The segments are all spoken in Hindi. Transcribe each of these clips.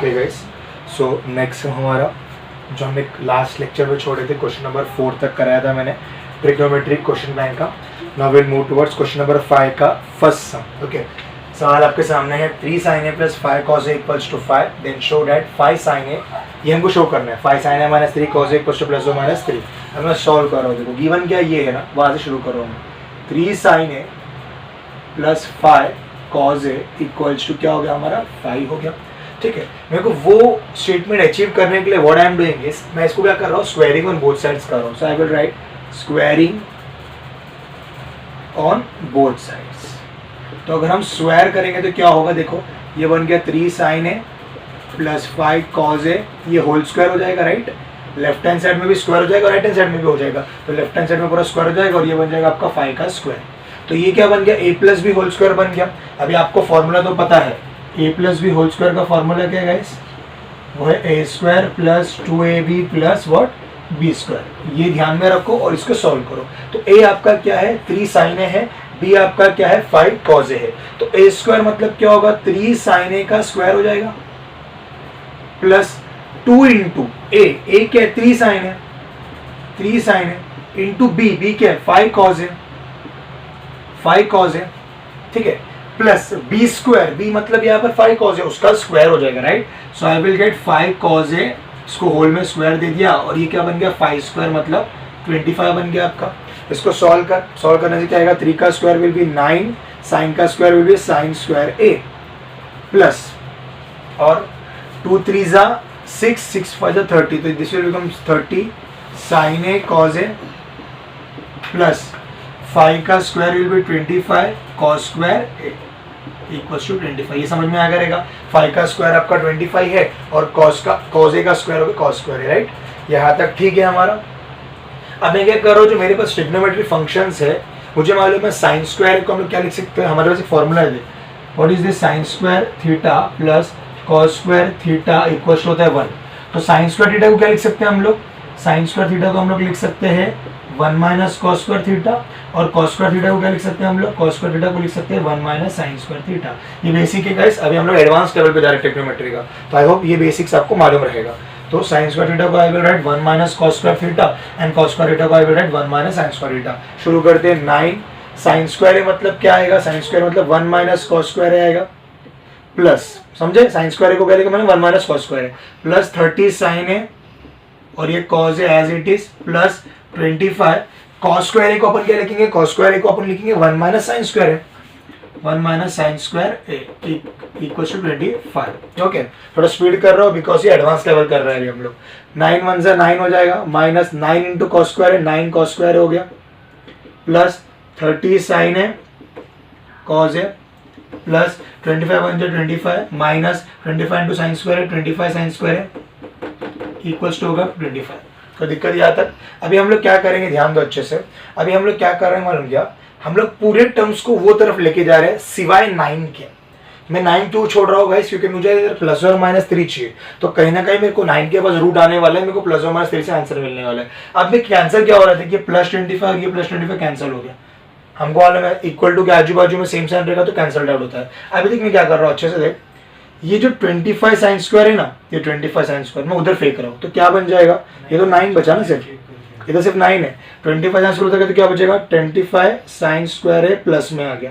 ओके गाइस, सो नेक्स्ट हमारा जो हमने लास्ट लेक्चर में छोड़े थे क्वेश्चन नंबर 4 तक कराया था मैंने ट्रिग्नोमेट्रिक क्वेश्चन बैंक का। Now will move towards question number 5 का फर्स्ट सम। ओके, सवाल आपके सामने है 3 sin a plus 5 cos a equals to 5, then show that 5 sin a, ये हमको शो करना है 5 sin a minus 3 cos a equals to plus or minus 3। अब मैं सॉल्व कर रहा हूँ, देखो गिवन क्या ये है ना, वहाँ से शुरू कर रहा हूँ। 3 sin a plus 5 cos a equals to क्या हो गया हमारा 5 हो गया। ठीक है, मेरे को वो स्टेटमेंट अचीव करने के लिए what I am doing is मैं इसको क्या कर रहा हूँ, स्क्वायरिंग ऑन बोथ साइड्स कर रहा हूँ। So I will write squaring on both sides. तो अगर हम स्क्वायर करेंगे तो क्या होगा, देखो ये बन गया 3 sin a plus 5 cos a, ये होल स्क्वायर हो जाएगा राइट। लेफ्ट हैंड साइड में भी स्क्वायर हो जाएगा, राइट हैंड साइड में भी हो जाएगा। तो लेफ्ट हैंड साइड में पूरा स्क्वायर हो जाएगा और ये बन जाएगा आपका 5 का स्क्वायर। तो ये क्या बन गया, a plus B whole square बन गया। अभी आपको फॉर्मूला तो पता है, a plus B whole square का फॉर्मूला क्या है गाइस, वो है a square plus 2ab plus what B square. ये ध्यान में रखो और इसको सॉल्व करो। तो a आपका क्या है 3 sin a है, b आपका क्या है 5 cos a है। तो a स्क्वायर मतलब क्या होगा 3 sin a का स्क्वायर हो जाएगा प्लस 2 इंटू a क्या है 3 sin a, 3 sin a into b क्या है 5 cos a, 5 cos a। ठीक है, प्लस बी स्क्वायर, बी मतलब यहाँ पर 5 cos a उसका स्क्वायर हो जाएगा right. So I will gate 5 cos a, इसको होल में स्क्वायर दे दिया और ये क्या बन गया 5 स्क्वायर मतलब 25 बन गया आपका। इसको सॉल्व करने से क्या आएगा, 3 का स्क्वायर विल बी 9, साइन का square will B sign square a plus और 2 3 जा 6, 6 5 जा 30, तो this will become 30 sin a cos a plus 5 का square will be 25 cos square a equals to 25। ये समझ में आ जाएगा, 5 का स्क्वायर आपका 25 है और cos a का स्क्वायर होगा cos स्क्वायर है राइट। यहाँ तक ठीक है हमारा। अब मैं क्या कर रहा हूँ, जो मेरे पास ट्रिग्नोमेट्री फंक्शंस है मुझे मालूम है साइन स्क्वायर को हम लोग क्या लिख सकते हैं, हमारे पास एक फॉर्मूला है, what is this sign square theta plus cos square theta equals होता है 1। तो साइन स्क्वायर थीटा को क्या लिख सकते हैं हम लोग, साइन स्क्वायर थीटा को हम लोग लिख सकते हैं 1 माइनस कॉस स्क्वायर थीटा, और कॉस स्क्वायर थीटा को क्या लिख सकते हैं हम लोग, कॉस स्क्वायर थीटा को लिख सकते हैं 1 माइनस साइन स्क्वायर थीटा। ये बेसिक है गाइस, अभी हम लोग एडवांस लेवल पे जा रहे हैं ट्रिग्नोमेट्री का, तो आई होप ये बेसिक्स आपको मालूम रहेगा। तो साइन स्क्वायर थीटा को I will write 1 minus cos square theta and cos square theta को I will write 1 minus sine square theta. शुरू करते हैं 9 साइन स्क्वायर मतलब क्या आएगा, साइन स्क्वायर मतलब 1 माइनस कॉस स्क्वायर आएगा प्लस, समझे साइन स्क्वायर को क्या लिखा मैंने 1 माइनस कॉस स्क्वायर है प्लस 30 साइन है और ये कॉस है as it is plus 25 cos square को अपन क्या लिखेंगे, कॉस स्क्वायर को अपन लिखेंगे 1 माइनस साइन स्क्वायर है, 1 minus sine square equal to 25। Okay, थोड़ा स्पीड कर रहा हूँ बिकॉज ये एडवांस लेवल कर रहे हैं हम लोग। 9 1 जा 9 हो जाएगा माइनस 9 इंटू कॉस स्क्वायर है 9 कॉस स्क्वायर हो गया प्लस 30 साइन है कॉस है प्लस 25 1 जा 25 माइनस 25 इंटू साइन स्क्वायर है 25 साइन स्क्वायर है इक्वल्स टू होगा 25। तो दिक्कत यहाँ तक। अभी हम लोग क्या करेंगे, ध्यान दो अच्छे से। अभी हम लोग क्या कर रहे हैं मालूम क्या, हम लोग पूरे टर्म्स को वो तरफ लेके जा रहे हैं सिवाय 9 के। मैं 9 क्यों छोड़ रहा हूँ गाइस, क्योंकि मुझे इधर प्लस और माइनस 3 चाहिए, तो कहीं ना कहीं मेरे को 9 के पास रूट आने वाला है, मेरे को प्लस और माइनस 3 से आंसर मिलने वाला है। अब मैं कैंसिल क्या हो रहा था कि प्लस 25 और ये प्लस 25 कैंसिल हो गया, हमको मालूम है इक्वल टू के आजू बाजू में सेम साइन रहेगा तो कैंसल आउट होता है। अभी देख मैं क्या कर रहा हूँ अच्छे से देख, ये जो 25 साइन स्क्वायर है ना, ये 25 साइन स्क्वायर मैं उधर फेंक रहा हूँ तो क्या बन जाएगा, ये तो 9 बचा ना सिर्फ, इधर सिर्फ 9 है, 25 साइन स्क्वायर होता है तो क्या बचेगा 25 साइन स्क्वायर है प्लस में आ गया।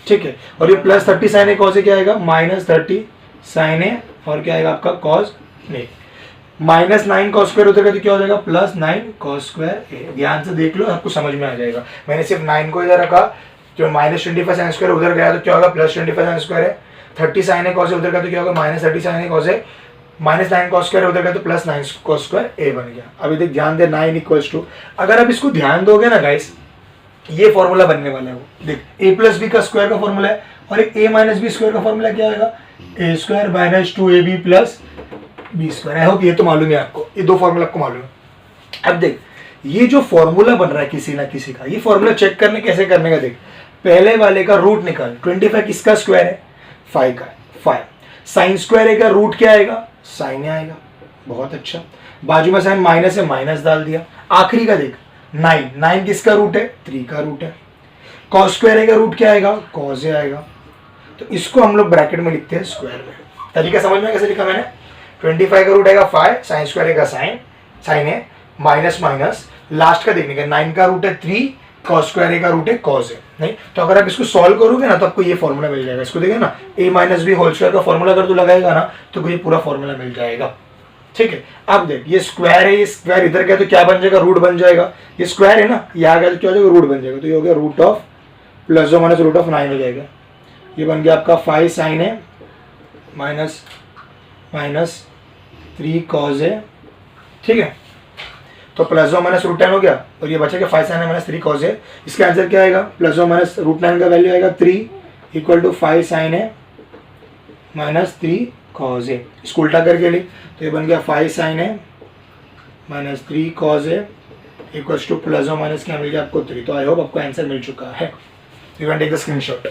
ठीक है, और ये प्लस 30 साइन है कॉस क्या आएगा माइनस 30 साइन है और क्या आएगा आपका कॉस नहीं, माइनस 9 कॉस स्क्वायर होता है तो क्या हो जाएगा प्लस 9 कॉस स्क्वायर। ध्यान से देख लो आपको समझ में आ जाएगा। मैंने सिर्फ 9 को इधर रखा, जो माइनस 25 साइन स्क्वायर उधर गया तो क्या होगा प्लस 25 साइन स्क्वायर है, 30 साइन है कॉस उधर का तो क्या होगा माइनस 30 साइन है कॉस है, माइनस 9 कॉस स्क्वायर उधर का तो प्लस 9 कॉस स्क्वायर ए बन गया। अभी देख ध्यान दे 9 इक्वल्स टू, अगर आप इसको ध्यान दोगे ना गाइस ये फॉर्मूला बनने वाला है, वो देख a प्लस बी का स्क्वायर का फॉर्मूला है और एक a माइनस बी स्क्वायर का फॉर्मूला क्या आएगा a square minus 2ab plus B square. I hope ये तो मालूम है आपको, ये दो फॉर्मूला आपको मालूम है। अब देख ये जो फॉर्मूला बन रहा है किसी ना किसी का, ये फॉर्मूला चेक करने कैसे करने का, देख पहले वाले का रूट निकाल, 25 किसका स्क्वायर है 5 का, 5 साइन स्क्वायर का रूट क्या आएगा साइन आएगा, बहुत अच्छा। बाजू में साइन माइनस है माइनस डाल दिया। आखिरी का देख 9 किसका रूट है 3 का रूट है। कॉस स्क्वायर का रूट क्या आएगा कॉस आएगा, तो इसको हम लोग ब्रैकेट में लिखते हैं स्क्वायर में। तरीका समझ में कैसे लिखा मैंने, 25 का रूट आएगा 5, साइन स्क्वायर का साइन है, माइनस माइनस लास्ट का देखने का, 9 का रूट है 3, कॉस स्क्वायर का रूट है कॉस है। नहीं तो अगर आप इसको सॉल्व करोगे ना तो आपको ये फॉर्मूला मिल जाएगा। इसको देखिए ना, a minus B whole square का फॉर्मूला अगर तू लगाएगा ना तो ये पूरा फॉर्मूला मिल जाएगा। ठीक है, अब देख ये स्क्वायर है, ये स्क्वायर इधर गया तो क्या बन जाएगा, रूट बन जाएगा। ये स्क्वायर है ना, ये आ गया तो क्या हो जाएगा, रूट बन जाएगा। तो ये हो गया रूट ऑफ प्लस और माइनस रूट ऑफ 9 हो जाएगा। ये बन गया आपका 5 साइन है माइनस माइनस 3 कॉस है। ठीक है, तो प्लस और माइनस रूट 10 हो गया और ये बचा क्या 5 साइन है माइनस 3 कॉस है। इसका आंसर क्या आएगा, प्लस और माइनस रूट 9 का वैल्यू आएगा 3 इक्वल टू 5 साइन है माइनस 3 कॉस है। इसको उल्टा करके लिख तो ये बन गया 5 साइन है माइनस 3 कॉस है इक्वल्स टू प्लस और माइनस क्या मिल गया आपको 3। तो आई होप आपको आंसर मिल चुका है। You can take the screenshot.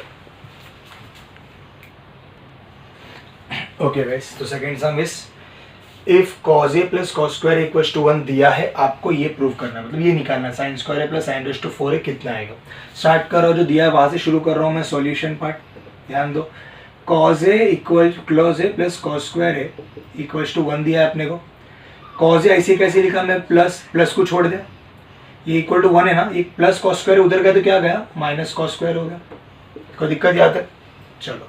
Okay guys, तो second sum is if cos a plus cos square equals to 1 दिया है, आपको ये प्रूव करना है, मतलब ये निकालना है sin square plus sin raise to 4 कितना आएगा। स्टार्ट करो, जो दिया है वहां से शुरू कर रहा हूँ मैं सॉल्यूशन पार्ट। ध्यान दो, cos a equal cos a plus cos square equals to 1 दिया है अपने को। cos a ऐसे कैसे लिखा मैं, प्लस प्लस को छोड़ दे, ये इक्वल टू 1 है ना, ये प्लस cos स्क्वायर उधर गया तो क्या गया माइनस cos स्क्वायर हो गया। कोई दिक्कत यहाँ तक? चलो,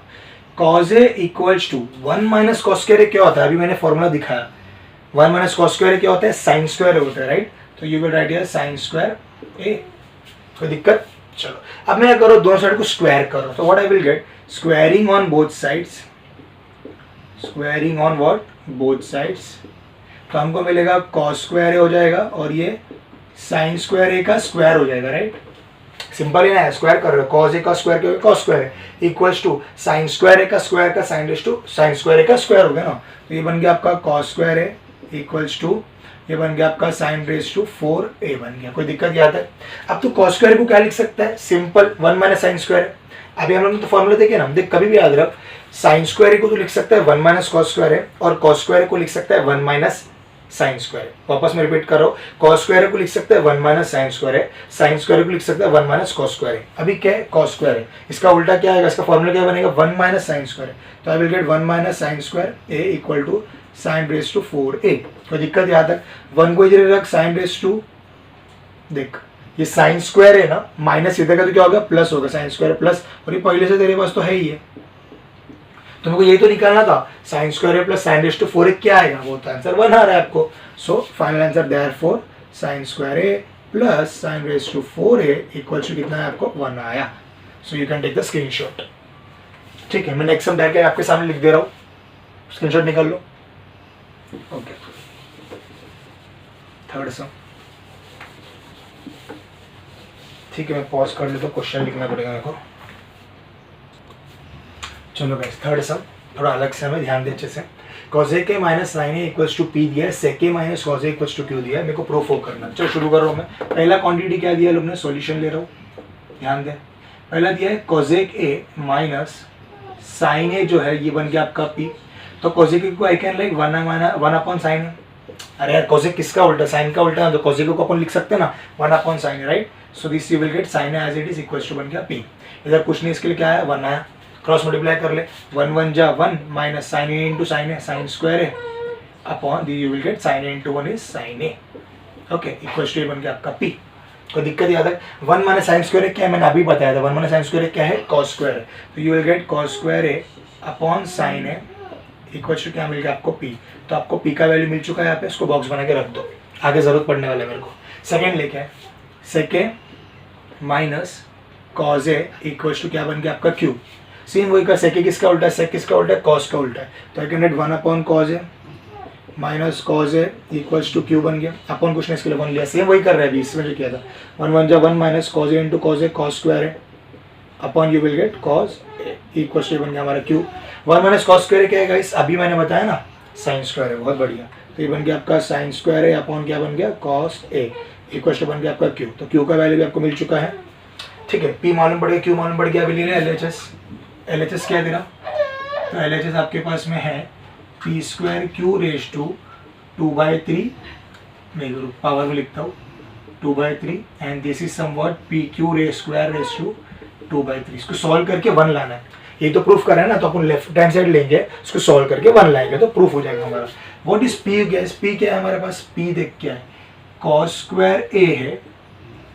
cos a equals to 1 minus cos square क्या होता है, अभी मैंने फॉर्मूला दिखाया। 1 माइनस cos स्क्वायर क्या होता है, साइन स्क्वायर होता है, राइट। तो you will write here sine square a। कोई दिक्कत? चलो, अब मैं करो दोनों साइड को स्क्वायर करो, तो what I will get, squaring on both sides, squaring on what, both sides. तो हमको मिलेगा cos स्क्वायर हो जाएगा और ये साइन स्क्वायर a का स्क्वायर हो जाएगा, राइट। सिंपल ही ना है, स्क्वायर कर रहे हो, cos a का स्क्वायर क्या होगा, cos स्क्वायर है equals to sine square a का स्क्वायर का sine raise to sine square a का स्क्वायर हो गया ना। तो ये बन गया आपका cos square a equals to, ये बन गया आपका साइन रेज़ टू 4a बन गया। कोई दिक्कत याद है? अब तो cos स्क्वायर को क्या लिख सकता है, सिंपल 1 माइनस साइन स्क्वायर। अभी हम लोग तो फॉर्मूला देखे ना, देख कभी भी याद रख, साइन स्क्वायर को तो लिख सकता है 1 माइनस cos स्क्वायर है और cos स्क्वायर को लिख सकता है 1 माइनस साइन स्क्वायर। वापस मैं रिपीट कर रहा हूँ, cos स्क्वायर को लिख सकता है 1 माइनस साइन स्क्वायर है, साइन स्क्वायर को लिख सकता है 1 माइनस cos स्क्वायर है। अभी क्या है, cos स्क्वायर है, इसका उल्टा क्या आएगा, इसका फॉर्मूला क्या बनेगा 1 माइनस साइन स्क्वायर है। तो I will get 1 minus sine square a equal to sine raise to 4a। कोई दिक्कत यहाँ तक? 1 को इधर रख, साइन रेज़ टू, देख ये साइन स्क्वायर है ना, माइनस इधर का तो क्या होगा प्लस होगा, साइन स्क्वायर प्लस, और ये पहले से तेरे पास तो है ही है। तुमको यही तो निकालना था, sine square plus sine raise to 4 क्या आएगा, वो तो आंसर 1 आ रहा है आपको। So final answer therefore sine square a plus sine raise to 4a equals to कितना है आपको 1 आया। So you can take the screenshot. ठीक है, मैं नेक्स्ट सम डायरेक्ट आपके सामने लिख दे रहा हूँ, स्क्रीनशॉट निकाल लो। ओके, थर्ड सम। ठीक है, मैं पॉज कर लेता हूँ, क्वेश्चन लिखना पड़ेगा मेरे को। चलो गाइस, थर्ड सम थोड़ा अलग से हमें ध्यान दे अच्छे से। cos a के minus sine a equals to p दिया है, sec a minus cos a equals to q दिया है, मेरे को प्रूफ करना। चलो शुरू कर रहा हूँ मैं। पहला क्वांटिटी क्या दिया लोग ने, सॉल्यूशन ले रहा हूँ, ध्यान दे। पहला दिया है cosec a minus sine a जो है ये बन गया आपका p। तो cosec a को I can like 1 upon sign. अरे यार cosec किसका उल्टा, साइन का उल्टा, तो cosec को अपन लिख सकते हैं ना 1 upon sine, right. So this you will get sine as it is equals to बन गया p। इधर कुछ नहीं, इसके लिए क्या है 1 आया, क्रॉस मल्टीप्लाई कर ले, 1 1 जा 1 minus sine a into sine है, साइन स्क्वायर है upon the, you will get sine a into 1 is sine a. Okay, equals to बन गया आपका p। कोई दिक्कत याद है? 1 माइनस साइन स्क्वायर क्या है, मैंने अभी बताया था, 1 माइनस साइन स्क्वायर क्या है, cos स्क्वायर है। तो you will get cos square A upon sine a equals to क्या मिल गया आपको p। तो आपको p का वैल्यू मिल चुका है यहाँ पे, इसको बॉक्स बना के रख दो, आगे जरूरत पड़ने वाला है मेरे को। सेकेंड लेके है, sec a minus cos a equals to क्या बन गया आपका q। सेम वही का, sec किसका उल्टा है, sec किसका उल्टा है, cos का उल्टा है। तो I can get 1 upon cos a minus cos a equals to q बन गया, अपॉन कुछ नहीं, इसके लिए 1 लिया, सेम वही कर रहा है अभी, इसमें जो किया था 1 1 जा 1 minus cos a into cos a, cos square है upon you will get cos a equals to बन गया हमारा q। 1 माइनस cos स्क्वायर क्या है गाइस, अभी मैंने बताया ना साइन स्क्वायर है, बहुत बढ़िया। तो ये बन गया आपका साइन स्क्वायर है अपॉन क्या बन गया cos a इक्वल्स टू बन गया आपका q। तो q का वैल्यू भी आपको मिल चुका है। ठीक है, p मालूम पड़ गया, q मालूम पड़ गया, अभी ले लें LHS क्या दे रहा, तो LHS आपके पास में है p square q raise to 2/3, मैं पावर में लिखता हूँ 2/3 and this is somewhat p q raise square raise to 2/3। इसको सॉल्व करके 1 लाना है। ये तो प्रूफ कर रहे हैं ना, तो अपन लेफ्ट हैंड साइड लेंगे, उसको सॉल्व करके 1 लाएंगे तो प्रूफ हो जाएगा हमारा। What is P gas, P क्या है हमारे पास, पी देख क्या है, कॉस स्क्वायर ए है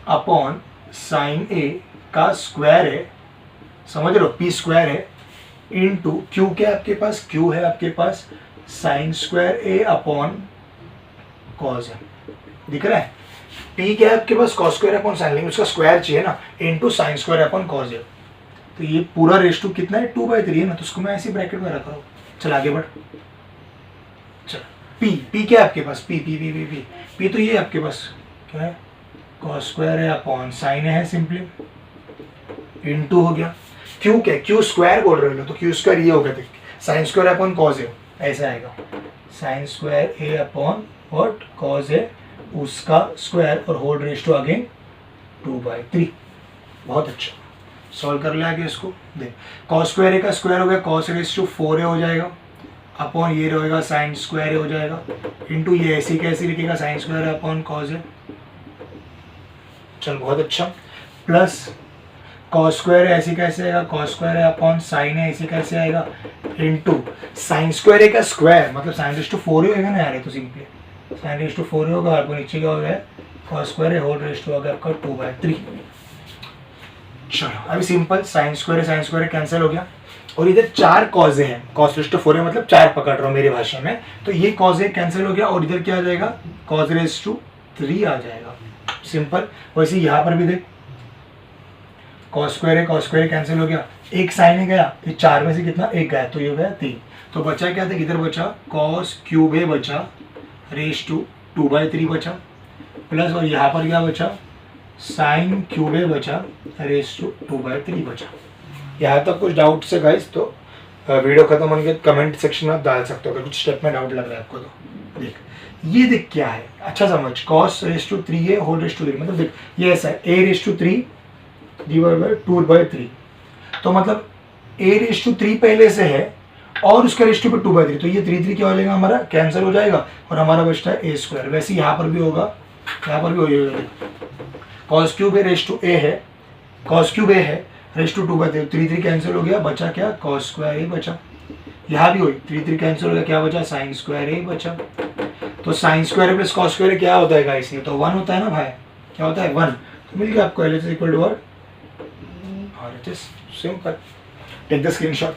अपॉन साइन ए का स्क्वायर है, समझ लो पी स्क्वायर है, इनटू क्यू क्या है आपके पास, क्यू है आपके पास साइन स्क्वायर ए अपॉन कॉस है, दिख रहा है। पी क्या है आपके पास, कॉस स्क्वायर अपॉन साइन, लेकिन उसका स्क्वायर चाहिए ना, into sine square upon cos है। तो ये पूरा रेस टू कितना है, 2/3 है ना, तो उसको मैं ऐसे ब्रैकेट में रख रहा हूँ। चल आगे बढ़, चल पी, पी क्या है आपके पास, P P P P P P तो ये आपके पास क्या है, कॉस स्क्वायर है अपॉन साइन है सिंपली, इनटू हो गया। क्यू क्या है, क्यू स्क्वायर बोल रहे हो तो क्यू स्क्वायर ये हो गया, साइन स्क्वायर अपॉन कॉस है, ऐसा आएगा sign square A upon what cos है उसका स्क्वायर और होल रेस टू अगेन 2/3। बहुत अच्छा, सॉल्व कर ले आगे इसको। देख कॉस स्क्वायर ए का स्क्वायर हो गया, कॉस रेस टू 4a हो जाएगा, अपॉन ये रहेगा साइन स्क्वायर ए हो जाएगा, इनटू ये ऐसे कैसे लिखेगा साइन स्क्वायर अपॉन कॉस है। चल बहुत अच्छा, प्लस कॉस स्क्वायर है ऐसे कैसे आएगा, कॉस स्क्वायर है अपॉन साइन है ऐसे कैसे आएगा, इनटू साइन स्क्वायर ए का स्क्वायर मतलब साइन रेस टू 4a होगा ना यार, ये तो simply sign raise to 4a होगा, आपको नीचे क्या हो गया कॉस स्क्वायर है होल रेस टू होगा आपका 2/3। चलो अभी सिंपल साइन स्क्वायर कैंसिल हो गया, और इधर 4 कॉजे हैं, कॉस रेस टू 4a मतलब 4 पकड़ रहा हूँ मेरी भाषा में, तो ये कॉजे कैंसिल हो गया और इधर क्या आ जाएगा कॉस रेस टू 3 आ जाएगा, सिंपल। वैसे यहाँ पर भी देख कॉस स्क्वायर कैंसिल हो गया, एक साइन गया, ये 4 में से कितना एक गया, तो ये गया 3, तो बचा क्या था, इधर बचा कॉस क्यूब ए बचा रेस टू 2/3 बचा, प्लस और यहाँ पर क्या बचा साइन क्यूब ए बचा रेस टू 2/3 बचा। यहाँ तक कुछ डाउट से गाइस तो वीडियो खत्म होने के कमेंट सेक्शन में आप डाल सकते हो, अगर कुछ स्टेप में डाउट लग रहा है आपको तो। देख ये देख क्या है, अच्छा समझ, cos raise to 3a whole raise to 3 मतलब देख ये ऐसा है a raise to 3 divide by 2/3, तो मतलब a रेस टू 3 पहले से है और उसका रेस टू पे 2/3, तो ये 3 क्या हो जाएगा हमारा कैंसिल हो जाएगा और हमारा बचता है a स्क्वायर। वैसे यहाँ पर भी होगा, यहाँ पर भी हो जाएगा, cos cube a raise to a है, कॉस क्यूब ए है रेस टू 2/3, 3 कैंसिल हो गया, बचा क्या कॉस स्क्वायर ए बचा, यहाँ भी हुई 3 कैंसिल हो गया, क्या बचा साइन स्क्वायर ए बचा। तो sign square plus cos square क्या होता है गाइस, ये तो 1 होता है ना भाई, क्या होता है 1, तो मिल गया आपको LHS equal to what RHS, simple, take the screenshot.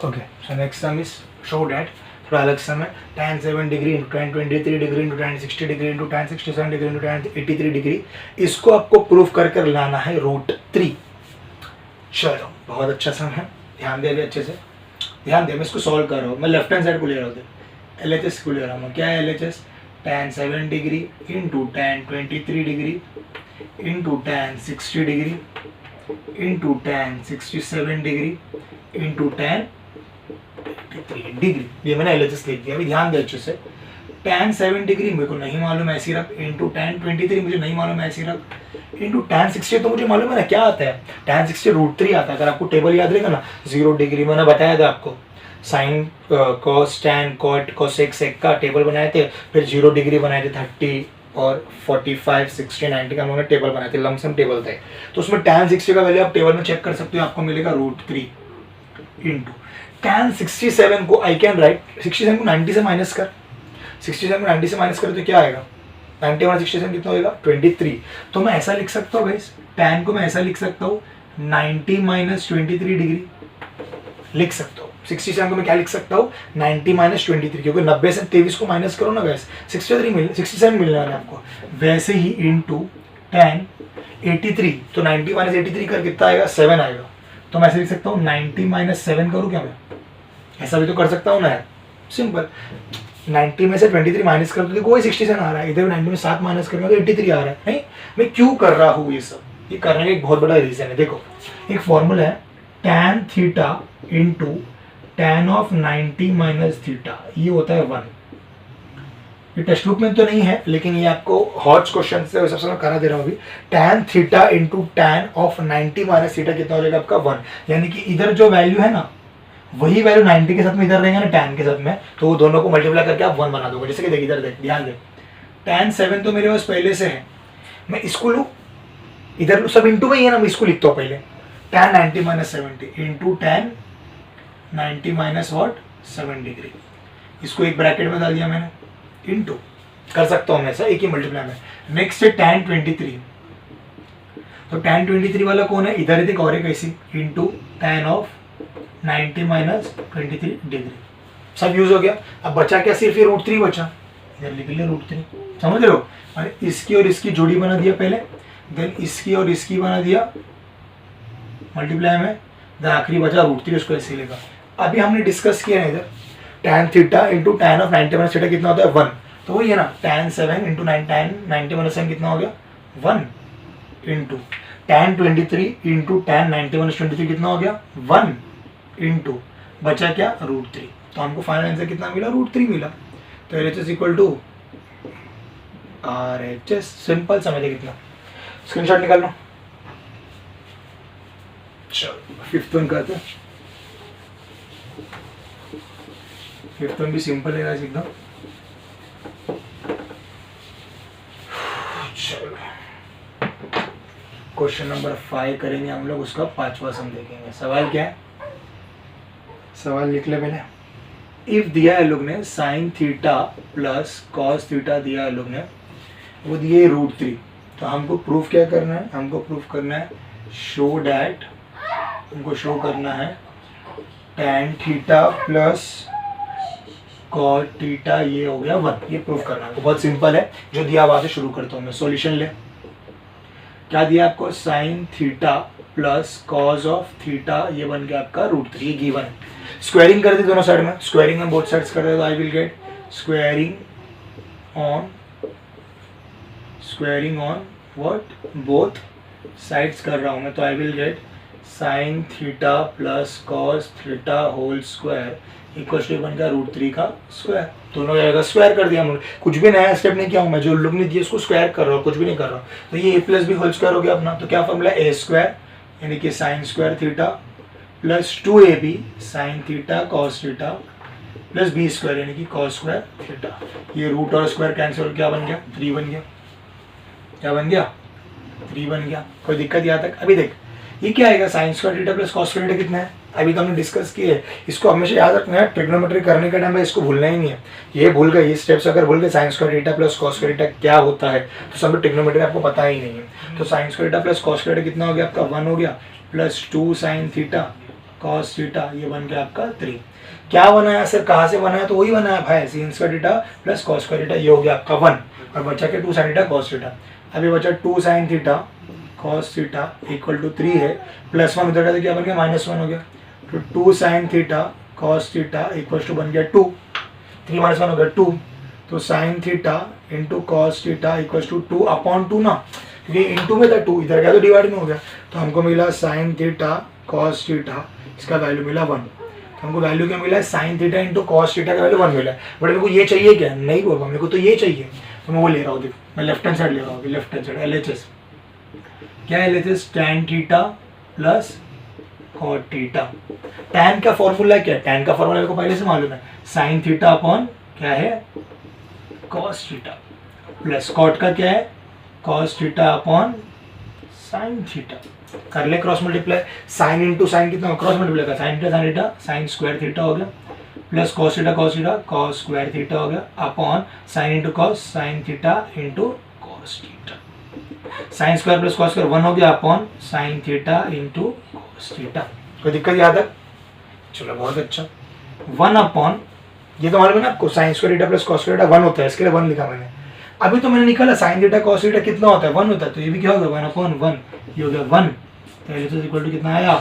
Okay so next sum is show that, थोड़ा अलग सम है, tan 7 degree into tan 23 degree into tan 60 degree into tan 67 degree into tan 83 degree, इसको आपको प्रूफ कर कर लाना है √3। चलो बहुत अच्छा सम है, ध्यान दे अभी अच्छे से ध्यान दे, मैं इसको सॉल्व कर रहा हूँ, मैं लेफ्ट हैंड साइड को ले रहा हूँ, LHS को ले रहा हूँ, क्या है LHS tan 7 degree into tan 23 degree into tan 60 degree into tan 67 degree into tan 83 degree, ये मैंने LHS लिख दिया। अभी ध्यान दे अच्छे से, tan 7 डिग्री मेरे को नहीं मालूम ऐसी रख, इंटू tan 23 मुझे नहीं मालूम ऐसी रख, इंटू tan 60 तो मुझे मालूम है ना क्या आता है, tan 60 √3 आता है। अगर आपको टेबल याद रहेगा ना, 0 डिग्री मैंने बताया था आपको, sine cos tan cot cosec sec का टेबल बनाए थे, फिर 0 डिग्री बनाए थे 30 और 45 60 90 का हम लोगों ने टेबल बनाए थे, लमसम टेबल थे, तो उसमें tan 60 का वैल्यू आप टेबल में चेक कर सकते हो, आपको मिलेगा √3 इंटू tan 67 को आई कैन राइट, 67 को 90 से माइनस कर, 67 को 90 से माइनस कर तो क्या आएगा 90 और 67 कितना होगा 23, तो मैं ऐसा लिख सकता हूँ गाइस, tan को मैं ऐसा लिख सकता हूँ 90 - 23 डिग्री लिख सकता हूँ। 67 को मैं क्या लिख सकता हूँ 90 - 23, क्योंकि 90 से 23 को माइनस करो ना गाइस 67 मिलने वाला है आपको। वैसे ही इंटू tan 83, तो 90 - 83 कर कितना आएगा 7 आएगा, तो मैं ऐसे लिख सकता हूँ 90 - 7 करूँ क्या मैं, ऐसा भी तो कर सकता हूँ ना, सिंपल। 90 में से 23 माइनस कर, तो देखो वही 67 आ रहा है, इधर 90 में 7 माइनस करेंगे तो 83 आ रहा है। नहीं मैं क्यों कर रहा हूँ ये सब, ये करने का एक बहुत बड़ा रीजन है। देखो एक फॉर्मूला है tan theta into tan of 90 minus theta, ये होता है 1। ये टेक्स्ट बुक में तो नहीं है, लेकिन ये आपको हॉट क्वेश्चन से सबसे मैं करा दे रहा हूँ अभी। tan theta into tan of 90 minus theta कितना हो जाएगा आपका 1, यानी कि इधर जो वैल्यू है ना वही वैल्यू 90 के साथ में इधर रहेगा ना tan के साथ में, तो वो दोनों को मल्टीप्लाई करके आप 1 बना दोगे। जैसे कि देख इधर देख, ध्यान दे, tan 7 तो मेरे पास पहले से है, मैं इसको लूँ, इधर सब इंटू में ही है ना, मैं इसको लिखता हूँ पहले, tan 90 minus 70 into tan 90 minus what 7 degree, इसको एक ब्रैकेट में डाल दिया मैंने, इंटू कर सकता हूँ मैं ऐसा एक ही मल्टीप्लाई में। नेक्स्ट है tan 23, तो tan 23 वाला कौन है, इधर ही देख और एक ऐसी into tan of 90 minus 23 degree, सब यूज हो गया। अब बचा क्या, सिर्फ ये √3 बचा, इधर लिख लिया √3, समझ रहे हो। और इसकी और इसकी जोड़ी बना दिया पहले, देन इसकी और इसकी बना दिया मल्टीप्लाई में, देन आखिरी बचा √3, उसको ऐसे लेगा। अभी हमने डिस्कस किया है इधर tan theta into tan of 90 minus theta कितना होता है 1, तो वही है ना tan 7 इंटू tan 90 माइनस 7 कितना हो गया 1 into tan 23 into tan 90 minus 23 कितना हो गया 1 इंटू बचा क्या √3, तो हमको फाइनल आंसर कितना मिला √3 मिला। तो LHS equal to RHS, simple समझे कितना, स्क्रीनशॉट निकाल लो। चलो फिफ्थ वन करते हैं, फिफ्थ वन भी सिंपल है गाइस एकदम। चलो क्वेश्चन नंबर 5 करेंगे हम लोग, उसका 5वां सम देखेंगे। सवाल क्या है, सवाल लिख ले पहले। इफ दिया है लोग ने sign theta plus cos theta दिया है लोग ने, वो दिए √3, तो हमको प्रूफ क्या करना है, हमको प्रूफ करना है शो डैट, हमको शो करना है tan theta plus cot theta ये हो गया 1, ये प्रूफ करना है। बहुत सिंपल है, जो दिया वहां से शुरू करता हूँ मैं। सॉल्यूशन ले, क्या दिया आपको, sign theta plus cos of theta, ये बन गया आपका √3, ये गिवन है। स्क्वायरिंग कर दी दोनों साइड में, स्क्वायरिंग में बोथ साइड्स कर दे तो I will get squaring on what both sides कर रहा हूँ मैं, तो I will get sine theta plus cos theta whole square equal to बन गया √3 का स्क्वायर। दोनों जगह स्क्वायर कर दिया हम लोग, कुछ भी नया स्टेप नहीं किया हूँ मैं, जो लोग ने दिया उसको स्क्वायर कर रहा हूँ, कुछ भी नहीं कर रहा हूँ। तो ये a plus B whole square हो गया अपना, तो क्या फॉर्मूला a स्क्वायर यानी कि sign square theta plus 2ab sign theta cos theta plus b square यानी कि कॉस स्क्वायर थीटा। ये रूट और स्क्वायर कैंसिल, क्या बन गया 3 बन गया, क्या बन गया 3 बन गया। कोई दिक्कत यहाँ तक? अभी देख ये क्या आएगा, sign square theta plus cos square theta कितना है, अभी तो हमने डिस्कस किए है। इसको हमेशा याद रखना है, ट्रिग्नोमेट्री करने के टाइम में इसको भूलना ही नहीं है। ये भूल गए, ये स्टेप्स अगर भूल गए sign square theta plus cos square theta क्या होता है, तो समझो ट्रिग्नोमेट्री आपको पता ही नहीं है। तो sign square theta plus cos square theta कितना हो गया आपका 1 हो गया, plus 2 sine theta cos theta, ये बन गया आपका 3। क्या बनाया सर, कहाँ से बनाया, तो वही बनाया भाई, sign square theta plus cos square theta, ये हो गया आपका 1 और बचा के 2 साइन थीटा कॉस थीटा। अभी बचा 2 sine theta cos theta equal to 3 है, प्लस 1 उधर तो क्या बन गया -1 हो गया, तो 2 sine theta cos theta equal to बन गया 2, 3 - 1 हो गया 2, तो sine theta into cos theta equal to 2/2 ना, क्योंकि इंटू में था 2, इधर गया तो डिवाइड में हो गया, तो हमको मिला साइन थीटा कॉस थीटा, इसका वैल्यू मिला 1। तो हमको वैल्यू क्या मिला है, sign theta into cos theta का वैल्यू 1 मिला है। बट मेरे को ये चाहिए क्या, नहीं बोल मेरे को तो ये चाहिए, तो मैं वो ले रहा हूँ, मैं लेफ्ट हैंड साइड ले रहा हूँ, लेफ्ट हैंड साइड LHS क्या है, LHS tan theta plus cot theta. tan का फॉर्मूला क्या है, tan का फॉर्मूला मेरे को पहले से मालूम है, साइन थीटा अपॉन क्या है कॉस थीटा, प्लस कॉट का क्या है cos theta upon sine theta. कर ले cross multiply, sine into sine कितना क्रॉस मल्टीप्लाई का, sine theta sine square theta हो गया, plus cos theta cos square theta हो गया, upon sine into cos sine theta into cos theta. Sign square plus cos square 1 हो गया, upon sine theta into cos theta. कोई दिक्कत याद है? चलो बहुत अच्छा, 1 अपॉन, ये तो मालूम है ना आपको, sign square theta plus cos square theta 1 होता है, इसके लिए 1 लिखा मैंने। अभी तो मैंने निकाला साइन थीटा कॉस थीटा कितना होता है 1 होता है, तो ये भी क्या होगा 1/1, ये हो गया 1, तो LHS इक्वल टू कितना आया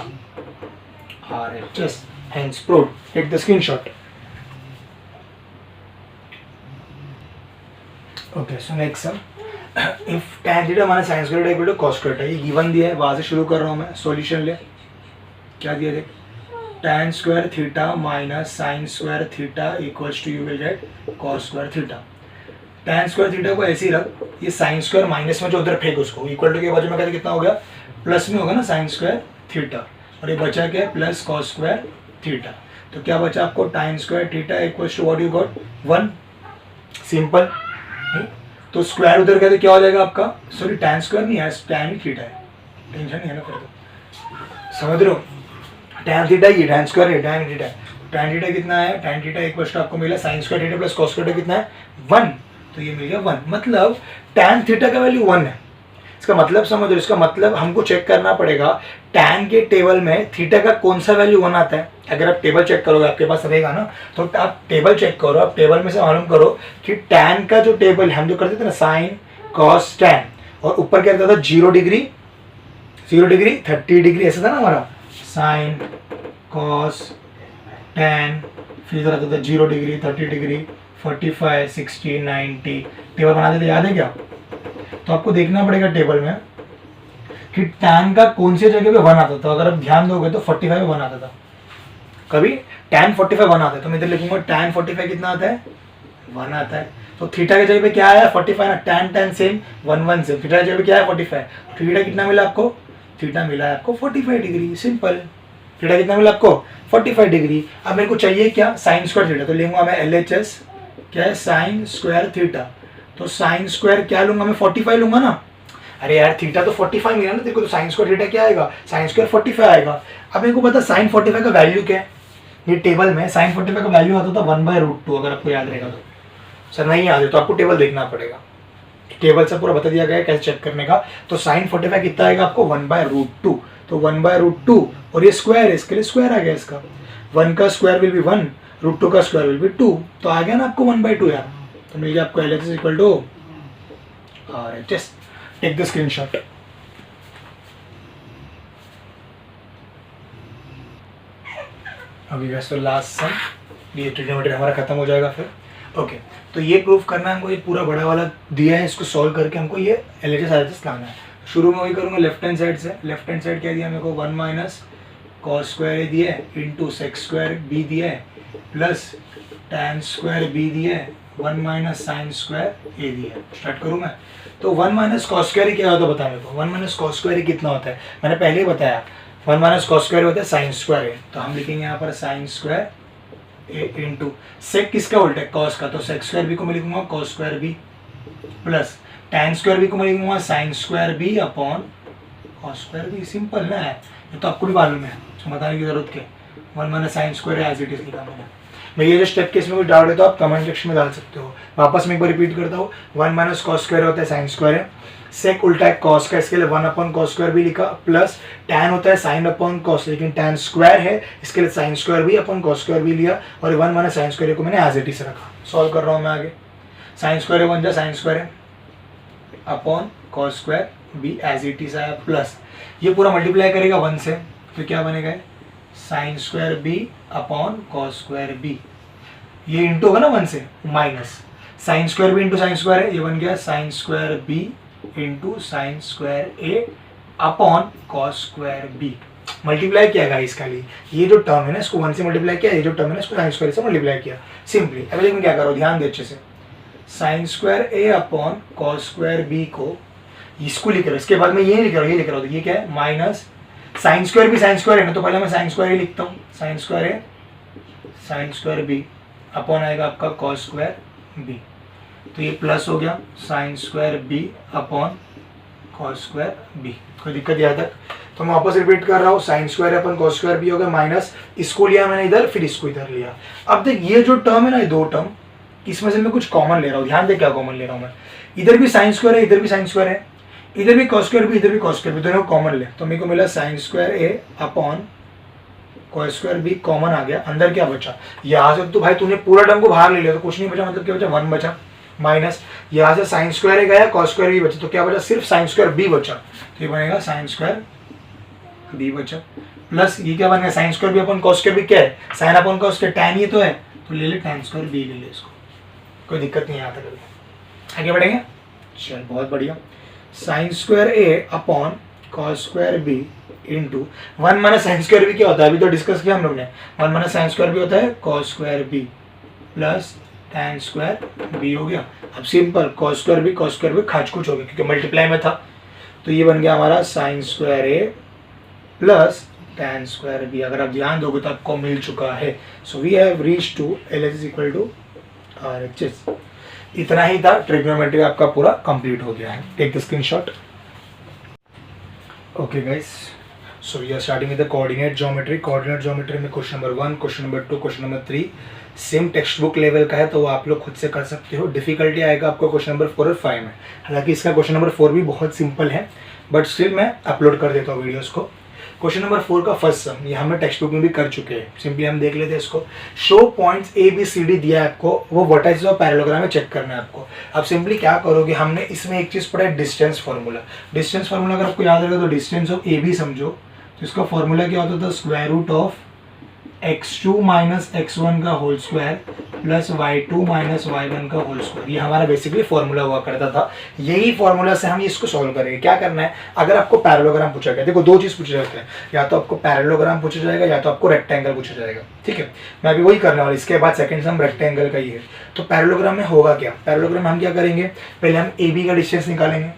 RHS, hence proved. Take the screenshot. Okay so next sum, if tan theta minus sin square theta equal to cos square theta, ये गिवन दिया है, वहां से शुरू कर रहा हूं मैं। सॉल्यूशन ले, क्या दिया देख, tan square theta minus sin square theta equals to you will get cos square theta. tan square theta को ऐसे ही रख, ये sin स्क्वायर माइनस में जो उधर फेंक उसको, इक्वल टू के बाजू में कहते कितना हो गया, प्लस में होगा ना sin स्क्वायर थीटा, और ये बचा क्या प्लस cos स्क्वायर थीटा। तो क्या बचा आपको, tan square theta equals to what you got 1, simple. तो स्क्वायर उधर कहते क्या हो जाएगा आपका, सॉरी tan स्क्वायर नहीं है, tan ही थीटा है, टेंशन नहीं है ना फिर तो। समझ रहे हो, tan थीटा ये tan स्क्वायर है, tan थीटा कितना है, tan थीटा इक्वल टू आपको मिला sin square theta plus cos square theta कितना है 1, तो ये मिल गया 1, मतलब tan थीटा का वैल्यू 1 है। इसका मतलब समझ लो, इसका मतलब हमको चेक करना पड़ेगा tan के टेबल में थीटा का कौन सा वैल्यू 1 आता है। अगर आप टेबल चेक करोगे आपके पास रहेगा ना, तो आप टेबल चेक करो, आप टेबल में से मालूम करो कि tan का जो टेबल हम जो करते थे ना sin cos tan, और ऊपर क्या रहता था 0 डिग्री 30 डिग्री ऐसा था ना हमारा, sin cos tan, फिर रहता था 0 डिग्री 30 डिग्री 45 60 90, टेबल बनाते थे, याद है क्या। तो आपको देखना पड़ेगा टेबल में कि tan का कौन सी जगह पे 1 आता था। अगर आप ध्यान दोगे तो 45 में 1 आता था, कभी tan 45 1 आता है, तो मैं इधर लिखूंगा tan 45 कितना आता है 1 आता है। तो थीटा की जगह पे क्या आया 45 ना, tan सेम 1 सेम, थीटा की जगह पे क्या है 45, थीटा कितना मिला आपको, थीटा मिला है आपको 45 डिग्री, सिंपल। थीटा कितना मिला आपको 45 डिग्री। अब मेरे को चाहिए क्या साइन स्क्वायर थीटा, तो लूंगा मैं LHS क्या है साइन स्क्वायर थीटा, तो साइन स्क्वायर क्या लूंगा मैं 45 लूंगा ना। अरे यार थीटा तो 45 मिला ना तेरे को, तो साइन स्क्वायर थीटा क्या आएगा, साइन स्क्वायर 45 आएगा। अब मेरे को पता साइन 45 का वैल्यू क्या है, ये टेबल में साइन 45 का वैल्यू आता था 1/√2, अगर आपको याद रहेगा तो। सर नहीं याद है तो आपको टेबल देखना पड़ेगा, टेबल से पूरा बता दिया गया है कैसे चेक करने का। तो साइन 45 कितना आएगा आपको 1/√2, तो 1/√2 और ये स्क्वायर है, इसके लिए स्क्वायर आ गया इसका, 1 का स्क्वायर विल बी 1, √2 का स्क्वायर विल बी 2, तो आ गया ना आपको 1/2 यार। तो मिल गया आपको LHS equal to RHS। Take the screenshot. अभी वैसे तो लास्ट सम, ये ट्रिग्नोमेट्री हमारा खत्म हो जाएगा फिर। ओके तो ये प्रूफ करना है हमको, ये पूरा बड़ा वाला दिया है, इसको सॉल्व करके हमको ये LHS RHS लाना है। शुरू में वही करूँगा लेफ्ट हैंड साइड से। लेफ्ट हैंड साइड क्या दिया मेरे को 1 - cos स्क्वायर ए दिया है इंटू सेक स्क्वायर बी दिया है प्लस tan स्क्वायर बी दिया है 1 - sin स्क्वायर ए दिया है। स्टार्ट करूँ मैं, तो 1 - cos स्क्वायर क्या होता है बता मेरे को, 1 - cos स्क्वायर कितना होता है, मैंने पहले ही बताया 1 - cos स्क्वायर होता है साइन स्क्वायर ए, तो हम लिखेंगे यहाँ पर साइन स्क्वायर ए इंटू सेक किसका उल्टा है cos का, तो सेक स्क्वायर बी को मैं लिखूंगा cos square b plus tan square b को मैं लिखूंगा sine square b upon cos square b. Simple ना है, ये तो आपको भी मालूम है, तो बताने की जरूरत क्या, 1 - sin square as it is लिखा मैंने। मैं ये जो स्टेप के इसमें कोई डाउट है तो आप कमेंट सेक्शन में डाल सकते हो। वापस मैं एक बार रिपीट करता हूँ, 1 - cos स्क्वायर होता है साइन स्क्वायर है, सेक उल्टा है cos का, इसके लिए 1/cos स्क्वायर भी लिखा, प्लस tan होता है sin अपॉन cos, लेकिन tan स्क्वायर है इसके लिए sin स्क्वायर भी अपॉन cos स्क्वायर भी लिया, और 1 - sin स्क्वायर को मैंने एज इट इज रखा। सॉल्व कर रहा हूँ मैं आगे, साइन स्क्वायर है 1 साइन स्क्वायर है अपॉन cos स्क्वायर भी एज इट इज आया, प्लस ये पूरा मल्टीप्लाई करेगा 1 से, तो क्या बनेगा sine square b upon cos square b, ये इंटू होगा ना 1 से, minus sine square B into sine square है, ये बन गया sine square B into sine square ए upon cos square B. Multiply किया गाइस खाली, ये जो टर्म है ना इसको 1 से मल्टीप्लाई किया, ये जो टर्म है ना इसको साइन स्क्वायर से मल्टीप्लाई किया सिंपली। अब देखो क्या करो, ध्यान दे अच्छे से, साइन स्क्वायर ए अपॉन cos स्क्वायर बी को इसको लिख रहा हूँ, इसके बाद में ये लिख रहा हूँ, ये लिख रहा हूँ, ये क्या है माइनस साइन स्क्वायर भी साइन स्क्वायर है ना, तो पहले मैं साइन स्क्वायर ही लिखता हूँ, साइन स्क्वायर ए साइन स्क्वायर बी अपॉन आएगा आपका cos स्क्वायर बी, तो ये प्लस हो गया sine square b upon cos square b. कोई दिक्कत यहाँ तक, तो मैं वापस रिपीट कर रहा हूँ, sine square upon cos square b हो गया, माइनस इसको लिया मैंने इधर, फिर इसको इधर लिया। अब देख ये जो टर्म है ना, ये दो टर्म, इसमें से मैं कुछ कॉमन ले रहा हूँ, ध्यान दे क्या कॉमन ले रहा हूँ मैं, इधर भी साइन स्क्वायर है इधर भी साइन स्क्वायर है, इधर भी cos स्क्वायर भी इधर भी cos स्क्वायर भी, दोनों कॉमन ले, तो मेरे को मिला साइन स्क्वायर ए upon cos square B common आ गया, अंदर क्या बचा, यहाँ से तो भाई तूने पूरा टर्म को बाहर ले लिया तो कुछ नहीं बचा, मतलब क्या बचा 1 बचा, माइनस यहाँ से साइन स्क्वायर ए गया cos स्क्वायर बी बचा, तो क्या बचा सिर्फ साइन स्क्वायर बी बचा, तो ये बनेगा साइन स्क्वायर बी बचा, प्लस ये क्या बन गया sine square b upon cos square B क्या है sine upon cos square tan ये तो है, तो ले ले tan स्क्वायर बी ले ले इसको, कोई दिक्कत नहीं आता करके आगे बढ़ेंगे। चल बहुत बढ़िया, साइन स्क्वायर ए upon cos square B into 1 - sin square B क्या होता है, अभी तो डिस्कस किया हम लोग ने, 1 - sin स्क्वायर बी होता है cos square b plus tan square b हो गया। अब सिंपल cos स्क्वायर बी खाच कुछ हो गया क्योंकि मल्टीप्लाई में था, तो ये बन गया हमारा sine square a plus tan square b. अगर आप ध्यान दोगे तो आपको मिल चुका है, so we have reach to LHS equal to RHS। इतना ही था, ट्रिग्नोमेट्री आपका पूरा कंप्लीट हो गया है। Take the screenshot. Okay guys, so we are starting with the coordinate geometry. Coordinate geometry में question number 1, question number 2, question number 3 same textbook level का है, तो वो आप लोग खुद से कर सकते हो। डिफिकल्टी आएगा आपको क्वेश्चन नंबर 4 और 5 में। हालांकि इसका क्वेश्चन नंबर 4 भी बहुत सिंपल है, बट स्टिल मैं अपलोड कर देता हूँ वीडियोज़ को। क्वेश्चन नंबर 4 का फर्स्ट सम ये हमें टेक्स्ट बुक में भी कर चुके हैं। सिंपली हम देख लेते हैं इसको। Show points A B C D दिया है आपको, वो वर्टाइसेस और पैरेललोग्राम में चेक करना है आपको। अब सिंपली क्या करोगे, हमने इसमें एक चीज़ पढ़ा है, डिस्टेंस फार्मूला। डिस्टेंस फार्मूला अगर आपको याद रहेगा तो डिस्टेंस ऑफ ए बी समझो, तो इसका फार्मूला क्या होता था, square root of x2 minus x1 का whole square plus y2 minus y1 का होल स्क्वायर। ये हमारा बेसिकली फॉर्मूला हुआ करता था। यही फॉर्मूला से हम इसको सॉल्व करेंगे। क्या करना है, अगर आपको पैरेललोग्राम पूछा गया, देखो दो चीज़ पूछे जाते हैं, या तो आपको पैरेललोग्राम पूछा जाएगा या तो आपको रेक्टेंगल पूछा जाएगा। ठीक है, मैं अभी वही करने वाला। इसके बाद सेकंड सम रेक्टेंगल का ही है। तो पैरेललोग्राम में होगा क्या, पैरेललोग्राम हम क्या करेंगे, पहले हम ए बी का डिस्टेंस निकालेंगे,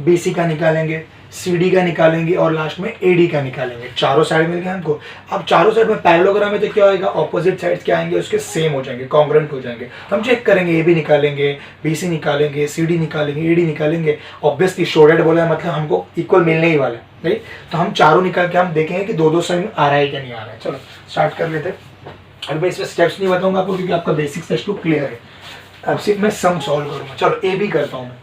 बी सी का निकालेंगे, सी डी का निकालेंगे और लास्ट में ए डी का निकालेंगे। चारों साइड मिल गए हमको। अब चारों साइड में पैरेललोग्राम में तो क्या होगा, ऑपोजिट साइड्स क्या आएंगे, उसके सेम हो जाएंगे, कॉन्ग्रुएंट हो जाएंगे। हम चेक करेंगे, ए बी निकालेंगे, बी सी निकालेंगे, सी डी निकालेंगे, ए डी निकालेंगे। ऑब्वियसली शोर्टेड बोला है मतलब हमको इक्वल मिलने ही वाला है, राइट। तो हम चारों निकाल के हम देखेंगे कि दो सेम आ रहा है क्या नहीं आ रहा है। चलो स्टार्ट कर लेते हैं। अब मैं इसमें स्टेप्स नहीं बताऊंगा आपको क्योंकि आपका बेसिक टेक्स्ट बुक क्लियर है। अब सिर्फ मैं सम सॉल्व करूंगा। चलो ए बी करता हूँ, मैं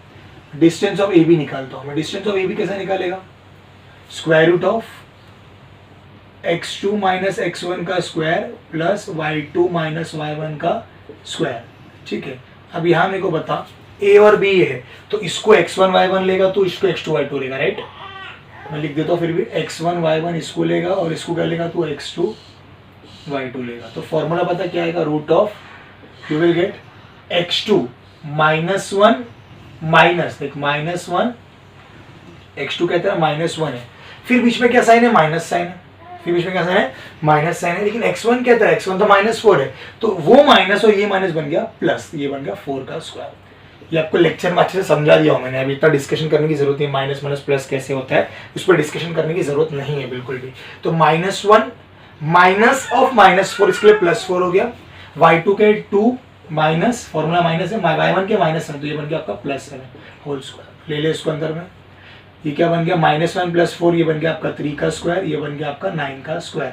डिस्टेंस ऑफ ए बी निकालता हूँ। मैं डिस्टेंस ऑफ ए बी कैसे निकालेगा, square root of x2 minus x1 का square plus y2 minus y1 का स्क्वायर। ठीक है, अब यहाँ मेरे को बता a और b है, तो इसको x1 y1 लेगा तो इसको x2 y2 लेगा, राइट। मैं लिख देता हूँ फिर भी, x1 y1 इसको लेगा और इसको क्या लेगा, तो x2 y2 लेगा। तो फॉर्मूला पता क्या आएगा, root of you will get x2 minus 1 minus, देख माइनस 1, x2 कहते हैं माइनस 1 है, फिर बीच में क्या साइन है, माइनस साइन है, फिर बीच में क्या साइन है, माइनस साइन है। लेकिन x1 कहता है, x1 तो माइनस 4 है, तो वो माइनस और ये माइनस बन गया प्लस, ये बन गया 4 का स्क्वायर। ये आपको लेक्चर में अच्छे से समझा दिया हूँ मैंने, अभी इतना डिस्कशन करने की जरूरत नहीं, माइनस माइनस प्लस कैसे होता है उस पर डिस्कशन करने की जरूरत नहीं है बिल्कुल भी। तो माइनस 1 माइनस ऑफ माइनस 4, इसके लिए प्लस 4 हो गया। y2 के 2 माइनस, फॉर्मूला माइनस है, y1 के माइनस है, तो ये बन गया आपका प्लस 7 होल स्क्वायर। ले ले इसको अंदर में, ये क्या बन गया, -1 + 4, ये बन गया आपका 3 का स्क्वायर, ये बन गया आपका 9 का स्क्वायर।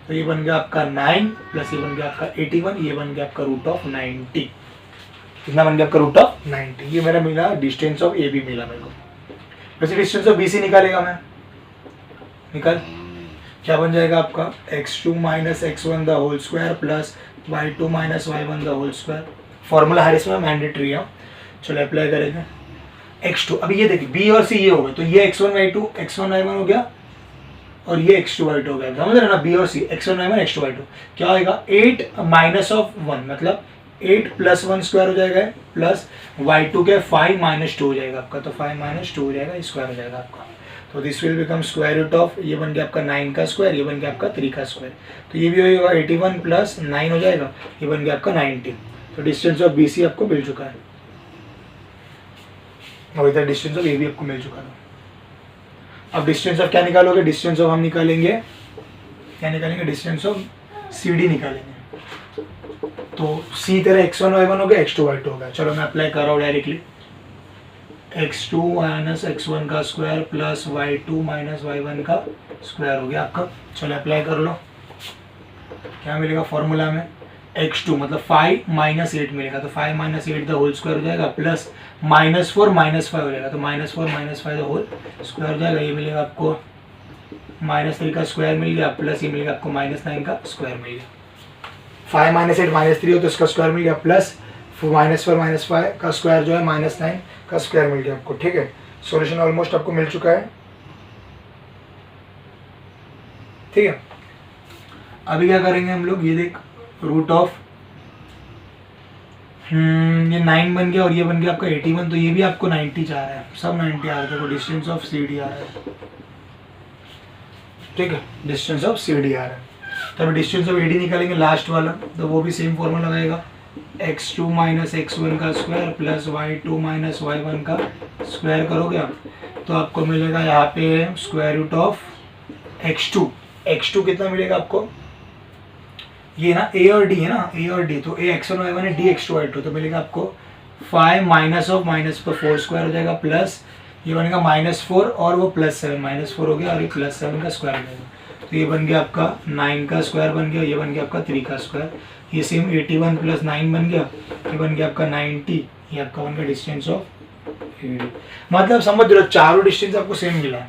तो ये बन गया आपका 9 प्लस ये बन गया आपका 81, ये बन गया आपका रूट ऑफ 90। कितना बन गया आपका, रूट ऑफ 90। ये मेरा मिला डिस्टेंस ऑफ ए बी मिला मेरे को। वैसे डिस्टेंस ऑफ बी सी निकालेगा मैं, निकाल, क्या बन जाएगा आपका, x2 minus x1 the whole square plus y2 minus y1 the whole square. Formula हर इसमें मैंडेटरी है। चलो अप्लाई करेंगे। x2, अभी ये देखिए b और c ये हो गए, तो ये x1 y1 हो गया और ये x2 y2 हो गया। समझ रहे ना, b और c, x1 y1 x2 y2 क्या होगा, 8 माइनस ऑफ 1 मतलब 8 प्लस 1 स्क्वायर हो जाएगा, प्लस y2 के 5 माइनस 2 हो जाएगा आपका, तो 5 माइनस 2 हो जाएगा, स्क्वायर हो जाएगा आपका। तो this will become square root of, ये बन गया आपका 9 का स्क्वायर, ये बन गया आपका 3 का स्क्वायर। तो ये भी होगा 81 प्लस 9 हो जाएगा, ये बन गया आपका 90। तो डिस्टेंस ऑफ BC आपको मिल चुका है और इधर डिस्टेंस ऑफ AB आपको मिल चुका है। अब डिस्टेंस ऑफ क्या निकालोगे, डिस्टेंस ऑफ हम निकालेंगे, क्या निकालेंगे, डिस्टेंस ऑफ CD निकालेंगे। तो C तेरा x1 y1 हो गया, x2 y2 हो गया। चलो मैं अप्लाई कर रहा हूँ डायरेक्टली, x2 माइनस x1 का square plus y2 minus y1 का स्क्वायर हो गया आपका। चलो अप्लाई कर लो, क्या मिलेगा फॉर्मूला में, x2 मतलब 5 माइनस 8 मिलेगा, तो 5 माइनस 8 द होल स्क्वायर हो जाएगा, प्लस -4 माइनस 5 हो जाएगा, तो -4 माइनस 5 द होल स्क्वायर हो जाएगा। ये मिलेगा आपको -3 का स्क्वायर मिल गया, प्लस ये मिलेगा आपको -9 का स्क्वायर मिल गया। 5 माइनस 8 -3 हो तो इसका स्क्वायर मिल गया, प्लस -4 माइनस 5 का स्क्वायर जो है -9 का स्क्वायर मिल गया आपको। ठीक है, सॉल्यूशन ऑलमोस्ट आपको मिल चुका है। ठीक है, अभी क्या करेंगे हम लोग, ये देख रूट ऑफ ये 9 बन गया और ये बन गया आपका 81, तो ये भी आपको 90 जा रहा है, सब 90 आ रहा है। तो डिस्टेंस ऑफ CD आ रहा है। ठीक है, डिस्टेंस ऑफ CD आ रहा है। तो अभी डिस्टेंस ऑफ AD निकालेंगे लास्ट वाला, तो वो भी सेम फॉर्मूला लगाएगा, x2 माइनस x1 का square plus y2 minus y1 का स्क्वायर करोगे आप, तो आपको मिलेगा यहाँ पे स्क्वायर रूट ऑफ x2 कितना मिलेगा आपको, ये ना a और d है ना, a और d, तो a x1 y1 है, d x2 y2, तो मिलेगा आपको 5 माइनस ऑफ माइनस पर 4 स्क्वायर हो जाएगा, प्लस ये बनेगा -4 और वो +7, -4 हो गया और ये +7 का स्क्वायर हो जाएगा। तो ये बन गया आपका 9 का स्क्वायर बन गया, ये बन गया आपका 3 का स्क्वायर। ये सेम 81 + 9 बन गया, ये बन गया आपका 90, ये आपका बन गया डिस्टेंस ऑफ AD। मतलब समझ रहे हो चारों डिस्टेंस आपको सेम मिला है।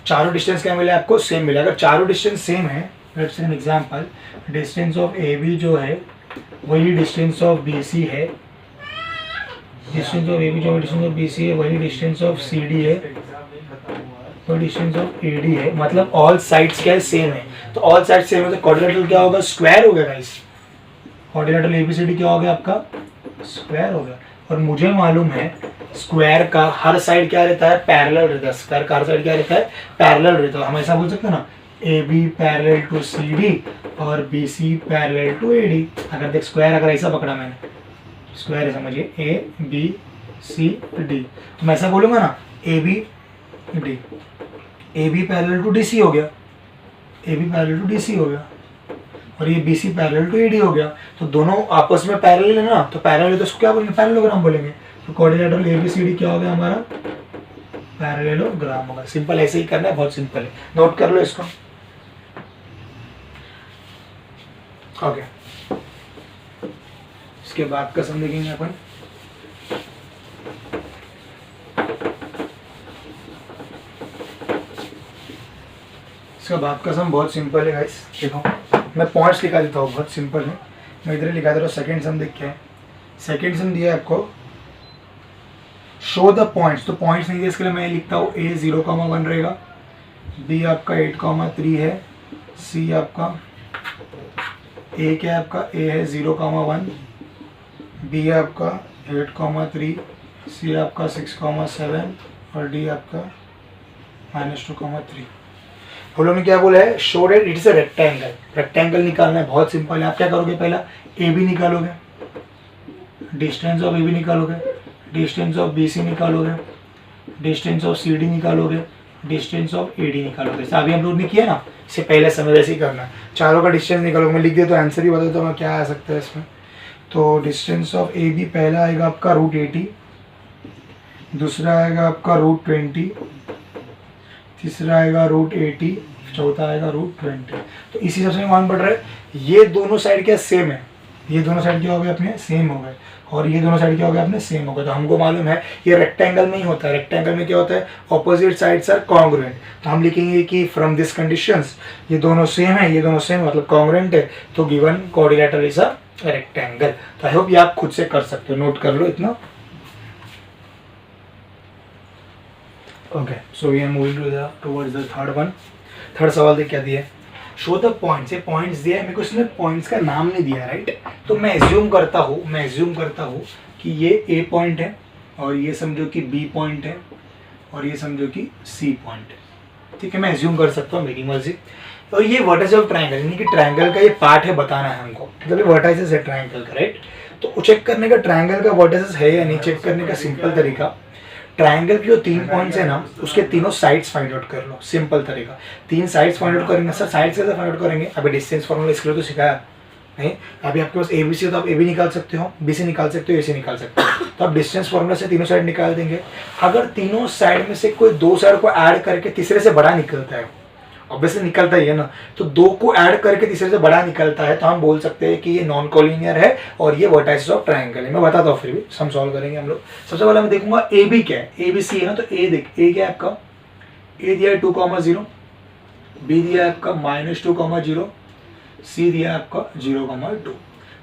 चारों डिस्टेंस क्या मिला है आपको? सेम मिला। अगर चारों डिस्टेंस सेम है, let's say an example, distance of AB जो है वही डिस्टेंस ऑफ BC है, डिस्टेंस ऑफ AB जो डिस्टेंस ऑफ BC है वही डिस्टेंस ऑफ CD है, तो डिस्टेंस ऑफ AD है। मतलब ऑल साइड्स क्या है? सेम है। तो ऑल साइड सेम है तो क्वाड्रिलेटरल क्या होगा? स्क्वायर हो गया गाइस। क्वाड्रिलेटरल ABCD क्या हो गया आपका? स्क्वायर हो गया। और मुझे मालूम है स्क्वायर का हर साइड क्या रहता है? पैरेलल रहता है। स्क्वायर का हर साइड क्या रहता है? पैरेलल रहता है। हम ऐसा बोल सकते हैं ना, AB पैरेलल टू CD और BC पैरेलल टू AD। अगर देख स्क्वायर अगर ऐसा पकड़ा मैंने, स्क्वायर है समझिए, ABCD, तो मैं ऐसा बोलूँगा ना ABD, AB parallel to DC हो गया, AB पैरेलल टू DC हो गया, और ये BC पैरेलल टू AD हो गया। तो दोनों आपस में पैरेलल है ना, तो पैरेलल है तो उसको क्या बोलेंगे? पैरेललोग्राम बोलेंगे। तो क्वाड्रिलेटरल ABCD क्या हो गया हमारा? पैरेललोग्राम होगा। सिंपल ऐसे ही करना है, बहुत सिंपल है, नोट कर लो इसको। ओके, इसके बाद का सम देखेंगे अपन। इसका बाद का सम बहुत सिंपल है गाइस। देखो मैं पॉइंट्स लिखा देता हूँ, बहुत सिंपल है। मैं इधर लिखा दे रहा हूँ। सेकेंड सम देख के, सेकेंड सम दिया है आपको, शो द पॉइंट्स। तो पॉइंट्स नहीं दिया, इसके लिए मैं लिखता हूँ A 0,1 रहेगा, B आपका 8,3 है, C आपका A क्या है आपका? A है 0,1, B है आपका 8,3, C आपका 6,7 और D आपका -2,3। हम लोगों ने क्या बोला है? Show that it is a rectangle. Rectangle निकालना है, बहुत सिंपल है। आप क्या करोगे? पहला AB निकालोगे, डिस्टेंस ऑफ AB निकालोगे, डिस्टेंस ऑफ BC निकालोगे, डिस्टेंस ऑफ CD निकालोगे, डिस्टेंस ऑफ AD निकालोगे। जैसे अभी हम लोग ने किया ना, इससे पहले समय वैसे ही करना है। चारों का डिस्टेंस निकालोगे। मैं लिख दिया तो आंसर ही बता देता हूँ मैं क्या आ सकता है इसमें। तो डिस्टेंस ऑफ AB पहला आएगा आपका √80, दूसरा आएगा आपका √20, तीसरा आएगा √80, चौथा आएगा √20। तो इसी हिसाब से मान पड़ रहा है। ये दोनों साइड क्या सेम है? ये दोनों साइड क्या हो गए अपने? सेम हो गए। और ये दोनों साइड क्या हो गए अपने? सेम हो गए। तो हमको मालूम है ये रेक्टेंगल में ही होता है। रेक्टेंगल में क्या होता है? Opposite sides are congruent. तो हम लिखेंगे कि फ्रॉम दिस कंडीशंस ये दोनों सेम है, ये दोनों सेम मतलब कॉन्ग्रुएंट है, तो given quadrilateral is a rectangle. तो आई होप ये आप खुद से कर सकते हो, नोट कर लो इतना। Okay, so we are moving towards the third one. Third सवाल देख क्या दिया है? Show the points. ये पॉइंट्स दिया है, मेरे को इसमें पॉइंट्स का नाम नहीं दिया, राइट? तो मैं एज्यूम करता हूँ कि ये A पॉइंट है, और ये समझो कि B पॉइंट है, और ये समझो कि C पॉइंट है। ठीक है, मैं एज्यूम कर सकता हूँ, मेरी मर्जी। और ये वर्टिस ऑफ ट्रायंगल, यानी कि ट्रायंगल का ये पार्ट है, बताना है हमको। मतलब ये वर्टिसेस है ट्रायंगल का, राइट? तो चेक करने का ट्रायंगल का वर्टिसेस है या नहीं चेक करने का सिंपल तरीका, ट्रायंगल की जो 3 पॉइंट्स है ना, उसके तीनों साइड्स फाइंड आउट कर लो। सिंपल तरीका, 3 साइड्स फाइंड आउट करेंगे। सर साइड्स कैसे फाइंड आउट करेंगे? अभी डिस्टेंस फॉर्मूला इसके लिए तो सिखाया नहीं। अभी आपके पास ABC है तो आप AB निकाल सकते हो, BC निकाल सकते हो, AC निकाल सकते हो। तो आप डिस्टेंस फॉर्मूला से तीनों साइड निकाल देंगे। अगर तीनों साइड में से कोई 2 साइड को ऐड करके तीसरे से बड़ा निकलता है, ऑब्वियसली निकलता ही है ना, तो 2 को ऐड करके तीसरे से बड़ा निकलता है, तो हम बोल सकते हैं कि ये नॉन कोलिनियर है और ये वर्टाइसेस ऑफ ट्रायंगल है। मैं बताता हूँ, फिर भी सम सॉल्व करेंगे हम लोग। सबसे पहले मैं देखूंगा AB क्या है। ABC है ना, तो A देख, A क्या है आपका? A दिया है 2,0, B दिया है आपका -2,0, C दिया है आपका 0,2।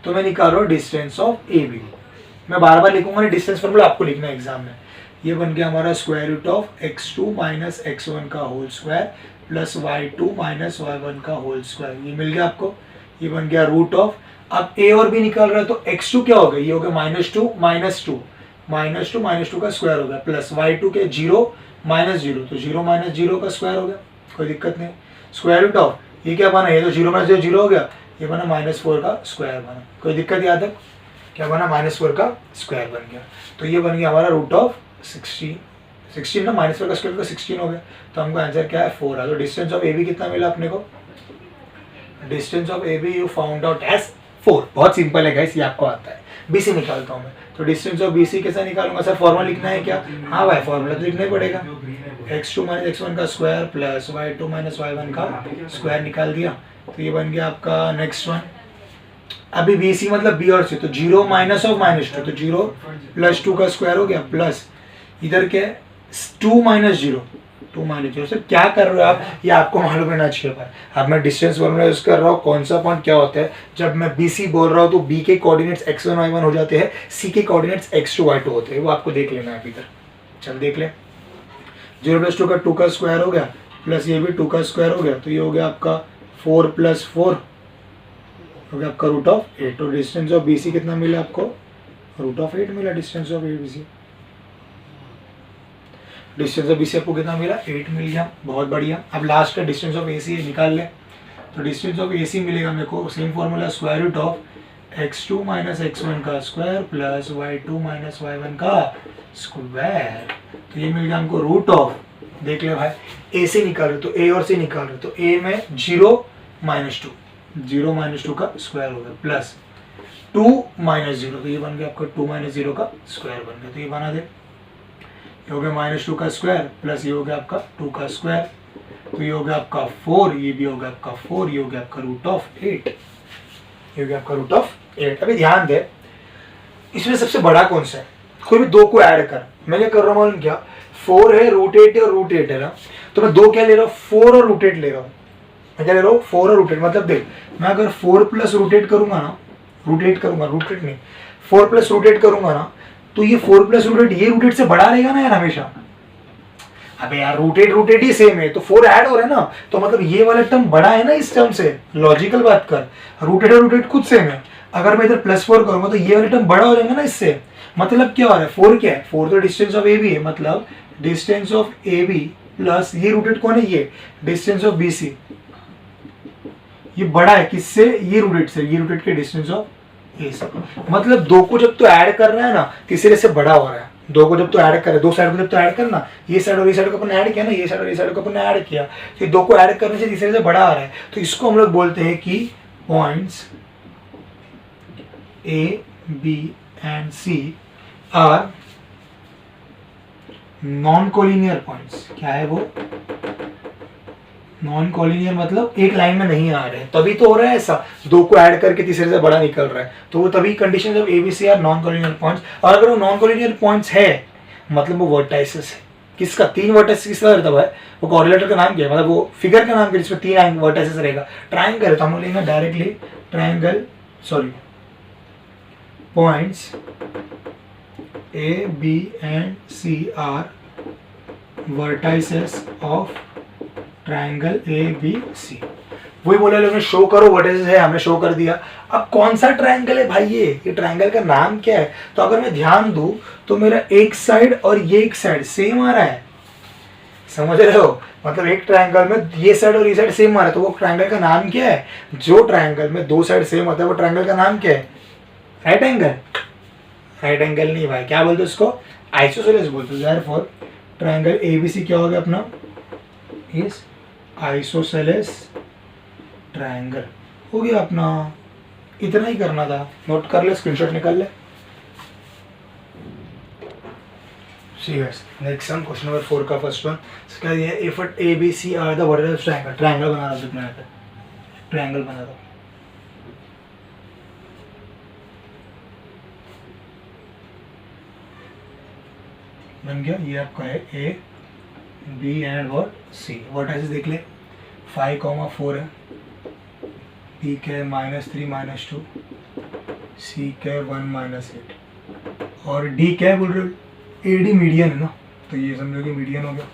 तो मैं निकाल रहा हूँ डिस्टेंस ऑफ AB। मैं बार बार लिखूंगा नहीं, डिस्टेंस फॉर्मूला आपको लिखना है एग्जाम में। ये बन गया हमारा √of x2 - x1 का whole square plus y2 - y1 का होल स्क्वायर। ये मिल गया आपको, ये बन गया √of। अब A और B निकाल रहा है तो x2 क्या हो गया? ये हो गया -2 -2 का स्क्वायर हो गया, प्लस y2 के 0 -0, तो 0 - 0 का स्क्वायर हो गया, कोई दिक्कत नहीं। √of ये क्या बना? ये तो 0 - 0 0 हो गया, ये बना -4 का स्क्वायर बना, कोई दिक्कत याद तक? क्या बना? -4 का स्क्वायर बन गया। तो ये बन गया हमारा √of 16 ना, -4 का स्क्वायर का 16 हो गया। तो हमको आंसर क्या है? 4 है। तो डिस्टेंस ऑफ AB कितना मिला अपने को? Distance of AB you found out as 4। बहुत सिंपल है गाइस, ये आपको आता है। BC निकालता हूँ मैं, तो डिस्टेंस ऑफ BC कैसे निकालूंगा सर, फॉर्मूला लिखना है क्या, हाँ भाई फॉर्मूला तो लिखना ही पड़ेगा, x2 माइनस x1 का square plus y2 minus y1 का स्क्वायर निकाल दिया, तो ये बन गया आपका नेक्स्ट वन। अभी BC मतलब B और C, तो 0 माइनस ऑफ -2, तो 0 प्लस 2 का स्क्वायर हो गया, प्लस इधर क्या है 2 माइनस 0, 2 माइनस 0। सर क्या कर रहे हो आप, ये आपको मालूम रहना चाहिए भाई। अब मैं डिस्टेंस फॉर्मूला यूज कर रहा हूँ, कौन सा पॉइंट क्या होता है, जब मैं BC बोल रहा हूँ तो B के कोऑर्डिनेट्स x1 y1 हो जाते हैं, C के कोऑर्डिनेट्स x2 y2 होते हैं, वो आपको देख लेना है अभी इधर। चल देख ले, 0 प्लस 2 का 2 का स्क्वायर हो गया, प्लस ये भी 2 का स्क्वायर हो गया, तो ये हो गया आपका 4 प्लस 4 हो गया आपका √8। तो डिस्टेंस ऑफ BC कितना मिला आपको, √8 मिला distance of ABC। Distance of BC आपको कितना मिला, 8 मिल गया, बहुत बढ़िया। अब लास्ट का डिस्टेंस ऑफ AC निकाल ले, तो डिस्टेंस ऑफ AC मिलेगा मेरे को, same formula square root of x2 minus x1 का square plus y2 minus y1 का स्क्वायर, तो ये मिल गया हमको रूट ऑफ, देख ले भाई AC निकाल रहे तो A और C निकाल रहे, तो A में 0 माइनस 2, 0 माइनस 2 का स्क्वायर हो गया, प्लस 2 माइनस 0, तो ये बन गया आपका 2 माइनस 0 का स्क्वायर बन गया, तो ये बना दे, ये हो गया -2 का स्क्वायर, प्लस ये हो गया आपका 2 का स्क्वायर, तो ये हो गया आपका 4, ये भी हो गया आपका 4, ये हो गया आपका √8, ये हो गया आपका √8। अभी ध्यान दे, इसमें सबसे बड़ा कौन सा है, कोई भी दो को ऐड कर, मैं क्या कर रहा हूँ मालूम क्या, 4 है, √8 है और √8 है ना, तो मैं दो क्या ले रहा हूँ, 4 और √8 ले रहा हूँ। मैं क्या ले रहा हूँ, 4 और √8, मतलब देख मैं अगर 4 प्लस √8 करूंगा ना, √8 नहीं 4 प्लस √8 करूंगा ना, तो ये 4 प्लस √8 ये √8 से बड़ा रहेगा ना यार हमेशा। अबे यार √8 ही सेम है, तो 4 ऐड हो रहा है ना, तो मतलब ये वाला टर्म बड़ा है ना इस टर्म से, लॉजिकल बात कर, √8 और √8 खुद सेम है, अगर मैं इधर +4 करूंगा तो ये वाला टर्म बड़ा हो जाएगा ना इससे, मतलब क्या हो रहा है, 4 क्या है, 4 तो डिस्टेंस ऑफ AB है, मतलब डिस्टेंस ऑफ AB प्लस ये √8 कौन है, ये डिस्टेंस ऑफ BC, ये बड़ा है किससे, ये √8 से, ये √8 के डिस्टेंस ऑफ AC, मतलब दो को जब तो ऐड कर रहा है ना तीसरे से बड़ा हो रहा है, दो को जब तो ऐड कर रहा है, दो साइड को जब तो ऐड करना, ये साइड और ये साइड को अपन ऐड किया ना, ये साइड और ये साइड को अपन ऐड किया, तो दो को ऐड करने से तीसरे से बड़ा आ रहा है, तो इसको हम लोग बोलते हैं कि points A, B and C are non collinear points. क्या है वो, नॉन कोलिनियर मतलब एक लाइन में नहीं आ रहे हैं, तभी तो हो रहा है ऐसा, दो को ऐड करके तीसरे से बड़ा निकल रहा है, तो वो तभी कंडीशन जब ABC are non collinear points. और अगर वो नॉन कोलिनियर पॉइंट्स है मतलब वो वर्टाइसेस है, किसका, 3 वर्टाइसेस किसका रहता है, वो कोरिलेटर का नाम क्या है, मतलब वो फिगर का नाम क्या है जिसमें 3 वर्टाइसेस रहेगा, ट्रायंगल है, तो हम लोग लेंगे directly triangle, sorry points A, B and C are vertices of triangle ABC। वही बोला लोगों ने शो करो वर्टिसेस है, हमने शो कर दिया। अब कौन सा ट्रायंगल है भाई, ये ट्रायंगल का नाम क्या है, तो अगर मैं ध्यान दूं तो मेरा एक साइड और ये एक साइड सेम आ रहा है, समझ रहे हो, मतलब एक ट्रायंगल में ये साइड और ये साइड सेम आ रहा है, तो वो ट्रायंगल का नाम क्या है, जो ट्रायंगल में दो साइड सेम होता है वो ट्रायंगल का नाम क्या है, राइट एंगल। राइट एंगल नहीं भाई, क्या बोलते उसको, आइसोसेलेस बोलते हैं। देयरफॉर ट्रायंगल ABC क्या हो गया अपना, इज आइसोसेलेस ट्रायंगल हो गया अपना। इतना ही करना था, नोट कर ले, स्क्रीनशॉट निकाल ले। नेक्स्ट सम, क्वेश्चन नंबर 4 का फर्स्ट वन, इसका ये if ABC are the vertical triangle, triangle बना रहा हूं, ट्रायंगल बना रहा हूं, बन गया, ये आपका है A, B एंड और C। वर्टाइसेस देख ले, 5,4 है, B के -3 -2, C के 1 -8 और D क्या है बोल रहे हो, AD मीडियन है ना, तो ये समझो कि मीडियन हो गया।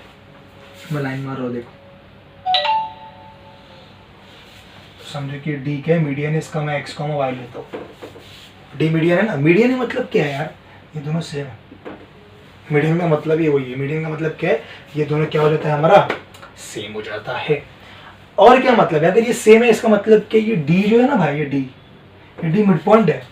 मैं लाइन मार रहा हूँ देखो, समझो कि D क्या है मीडियन है, इसका मैं x, y लेता हूँ, D मीडियन है ना, मीडियन है मतलब क्या है यार, ये दोनों सेम है, मीडियन का मतलब ये वही है, मीडियन का मतलब क्या है, ये दोनों क्या हो जाता है हमारा, सेम हो जाता है। और क्या मतलब है, अगर ये सेम है इसका मतलब क्या, ये D जो है ना भाई, ये D मिड पॉइंट है,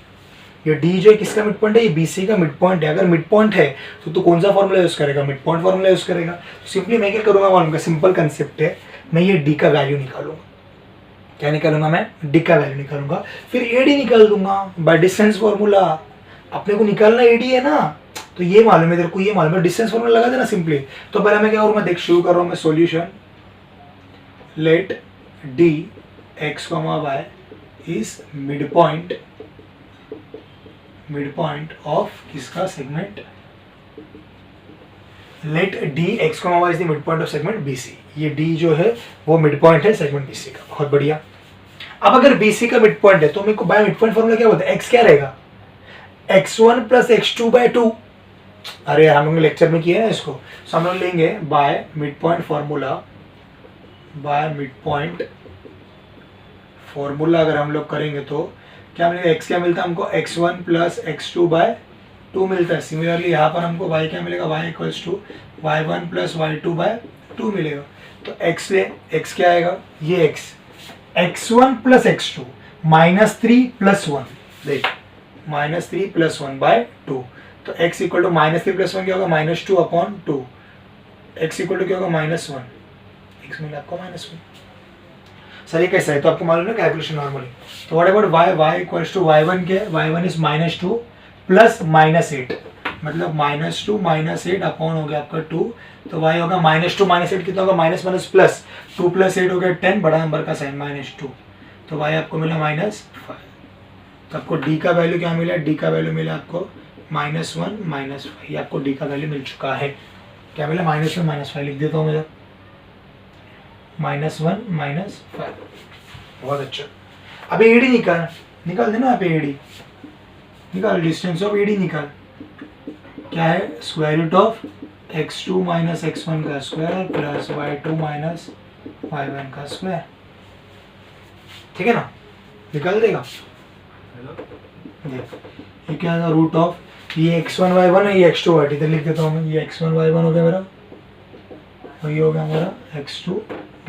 ये D जो है किसका मिड पॉइंट है, ये BC का मिड पॉइंट है। अगर मिड पॉइंट है तो कौन सा फॉर्मूला यूज करेगा, मिड पॉइंट फॉर्मूला यूज करेगा। तो सिंपली मैं क्या करूंगा मालूम का, सिंपल कंसेप्ट है, मैं ये D का वैल्यू निकालूंगा, क्या निकालूंगा मैं, D का वैल्यू निकालूंगा, फिर AD निकाल दूंगा बाय डिस्टेंस फॉर्मूला। अपने को निकालना एडी है ना, तो ये मालूम है तेरे को, ये मालूम है, डिस्टेंस फॉर्मूला लगा देना सिंपली। तो पहले मैं क्या करूँ, मैं देख शुरू कर रहा हूँ मैं solution. Let D X comma Y is mid point of किसका segment, let D X comma Y is the mid point of segment BC. ये डी जो है वो मिड पॉइंट है सेगमेंट बीसी का, बहुत बढ़िया। अब अगर बीसी का मिड पॉइंट है तो मेरे को बाय मिड पॉइंट फॉर्मूला क्या बोलते हैं, एक्स क्या रहेगा, x1 प्लस x2 बाय 2। अरे हम लोग लेक्चर में किया है ना इसको, तो हम लोग लेंगे by mid point formula, by mid point formula अगर हम लोग करेंगे तो क्या मिलेगा, x क्या मिलता है हमको, x1 प्लस x2 बाय 2 मिलता है। सिमिलरली यहाँ पर हमको y क्या मिलेगा, y equals to y1 plus y2 by 2 मिलेगा। तो x ले, x क्या आएगा, ये x1 प्लस x2 -3 प्लस 1, देख -3 प्लस 1 बाय 2। तो x इक्वल टू -3 प्लस 1 क्या होगा, -2 अपॉन 2। x इक्वल टू क्या होगा, -1, x मिला आपको -1। सर ये कैसा है, तो आपको मालूम है कैलकुलेशन नॉर्मली। तो what about y, y equals to y1 के, y1 इज -2 प्लस -8, मतलब -2 -8 अपॉन हो गया आपका 2। तो y होगा -2 -8 कितना होगा, माइनस प्लस 2 प्लस 8 हो गया 10, बड़ा नंबर का साइन -2। तो y आपको मिला -5। तो आपको d का वैल्यू क्या मिला, d का वैल्यू मिला आपको -1 -5। ये आपको d का वैल्यू मिल चुका है, क्या मिला, -1 -5 लिख देता हूँ मैं, -1 -5। बहुत अच्छा। अब एडी निकाल देना, आप एडी निकाल, डिस्टेंस ऑफ एडी निकाल, क्या है, square root of x2 minus x1 का square plus y2 minus y1 का स्क्वायर, ठीक है ना, निकाल देगा। ये क्या है, रूट ऑफ, ये x1 y1 है, ये x2 y2, इधर लिख देता हूँ मैं, ये x1 y1 हो गया मेरा, और ये हो गया मेरा x2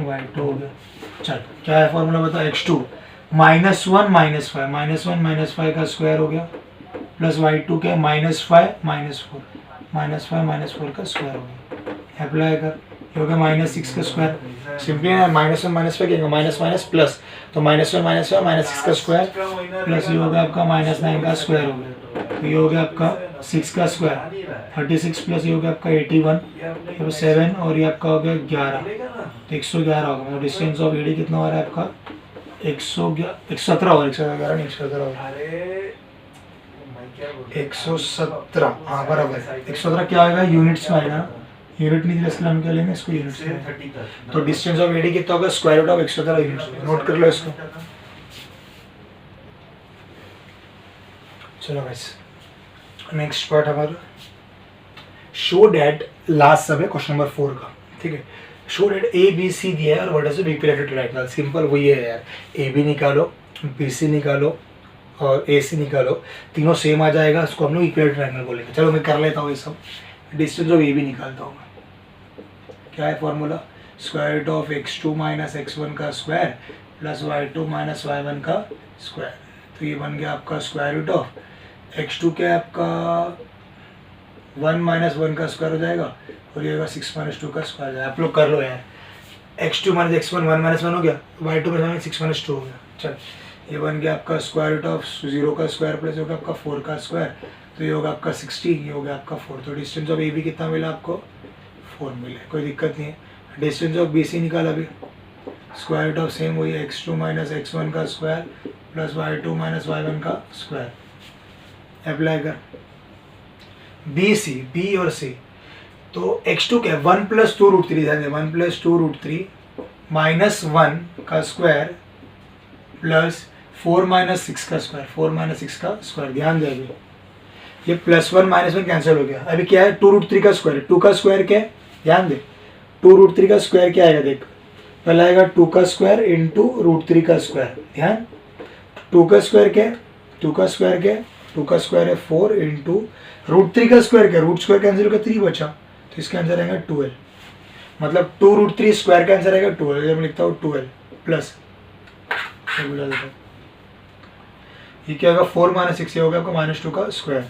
y2 हो गया। चल क्या है फॉर्मूला बता, x2 -1 -5 -1 का स्क्वायर हो गया प्लस y2 के -5 -4 का स्क्वायर हो गया। अप्लाई कर, ये हो गया -6 का स्क्वायर। सिंपली -1 -5 क्या माइनस प्लस, तो -1 -6 का स्क्वायर प्लस ये हो गया आपका -9 का स्क्वायर हो गया। तो ये हो गया आपका 6 का स्क्वायर 36 प्लस ये हो गया आपका 81, ये 7 और ये आपका हो गया 11, तो 111 होगा। मतलब डिस्टेंस ऑफ एडी कितना हो रहा है आपका, 117 होगा, 111 नहीं 117 होगा, 117, हाँ बराबर। 117 क्या आएगा, यूनिट्स में आएगा, यूनिट नहीं दिया इसलिए हम क्या लेंगे इसको यूनिट्स में। तो डिस्टेंस ऑफ एडी कितना होगा, square root of 117 units. Note कर लो इसको। चलो गाइस, नेक्स्ट पार्ट हमारा शो डैट, लास्ट सब है क्वेश्चन नंबर 4 का, ठीक है। Show that A B C दिया है और what is the equilateral triangle, simple वही है यार, ए बी निकालो, बी सी निकालो और ए सी निकालो, तीनों सेम आ जाएगा, उसको हम लोग इक्विलेटरल ट्रायंगल बोलेंगे। चलो मैं कर लेता हूँ ये सब। डिस्टेंस ऑफ ए बी निकालता हूँ मैं, क्या है formula, square root of x2 minus x1 का square plus y2 minus y1 का स्क्वायर। तो ये बन गया आपका स्क्वायर रूट ऑफ x2 क्या है आपका 1 माइनस 1 का स्क्वायर हो जाएगा और ये होगा 6 माइनस 2 का स्क्वायर हो जाएगा। आप लोग कर लो यार, x2 माइनस x1 1 माइनस 1 हो गया, y2 माइनस 6 माइनस 2 हो गया। चल ये बन गया आपका स्क्वायर रूट ऑफ 0 का स्क्वायर प्लस होगा आपका 4 का स्क्वायर, तो ये होगा आपका 60, ये होगा आपका 4। तो डिस्टेंस ऑफ ए बी कितना मिला आपको, 4 मिला, कोई दिक्कत नहीं है। डिस्टेंस ऑफ बी सी निकाल अभी, स्क्वायर रूट ऑफ सेम वही x2 माइनस x1 का square plus y2 minus y1 का स्क्वायर। अप्लाई कर, बी सी, बी और सी, तो x2 क्या है 1 प्लस 2 रूट 3, ध्यान दें 1 प्लस 2 रूट 3 माइनस 1 का स्क्वायर प्लस 4 माइनस 6 का स्क्वायर, 4 माइनस 6 का स्क्वायर। ध्यान दें अभी ये प्लस 1 माइनस 1 कैंसिल हो गया। अभी क्या है 2 रूट 3 का स्क्वायर, 2 का स्क्वायर क्या है, ध्यान दे 2 रूट 3 का स्क्वायर क्या आएगा, देख पहला आएगा 2 का स्क्वायर इंटू रूट 3 का स्क्वायर। ध्यान 2 का स्क्वायर क्या है, 2 का स्क्वायर क्या है, 2 का स्क्वायर है 4 इंटू रूट 3 का स्क्वायर क्या है, रूट स्क्वायर कैंसिल होगा 3 बचा, तो इसका आंसर आएगा 12। मतलब 2 रूट 3 स्क्वायर का आंसर आएगा 12। मैं लिखता हूँ 12 प्लस, ये क्या होगा 4 माइनस 6, ये होगा आपका -2 का स्क्वायर,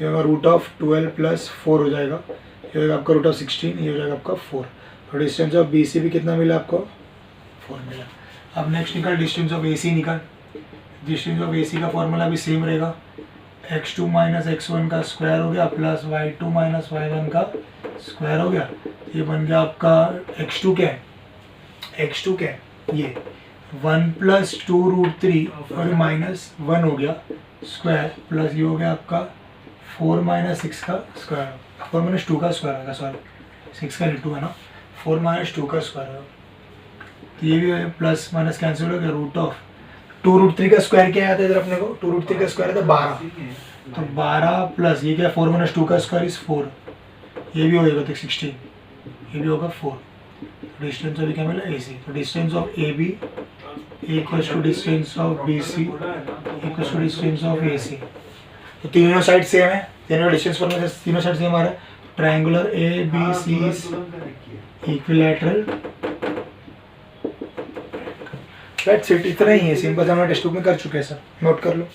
ये होगा रूट ऑफ 12 प्लस 4 हो जाएगा, ये होगा आपका रूट ऑफ 16, ये हो जाएगा आपका 4। तो डिस्टेंस ऑफ बी सी भी कितना मिला आपको, 4 मिला। अब नेक्स्ट निकाल डिस्टेंस ऑफ ए सी निकाल। डिस्टेंस ऑफ ए सी का फॉर्मूला भी सेम रहेगा, x2 माइनस x1 का स्क्वायर हो गया प्लस y2 माइनस y1 का स्क्वायर हो गया। ये बन गया आपका x2 क्या है, x2 क्या है, ये 1 प्लस 2√3 और माइनस 1 हो गया स्क्वायर प्लस ये हो गया आपका 4 माइनस 6 का स्क्वायर, 4 माइनस 2 का स्क्वायर होगा, सॉरी 6 का इंटू है ना, 4 माइनस 2 का स्क्वायर होगा। तो ये भी प्लस माइनस कैंसिल हो गया, रूट ऑफ 2√3 का स्क्वायर क्या आया था इधर अपने को, 2√3 का स्क्वायर था 12, तो 12 प्लस ये क्या 4 माइनस 2 का स्क्वायर इज 4, ये भी होगा तो 16, ये भी होगा 4। डिस्टेंस ऑफ क्या मिला AC, तो distance of AB equals to distance of BC equals to distance of AC। तो तीनों साइड सेम है, तीनों डिस्टेंस पर में तीनों साइड सेम आ रहा है। Triangular ABC equilateral, that's it, इतना ही है, सिंपल सा हमने टेक्स्ट बुक में कर चुके हैं सर, नोट कर लो।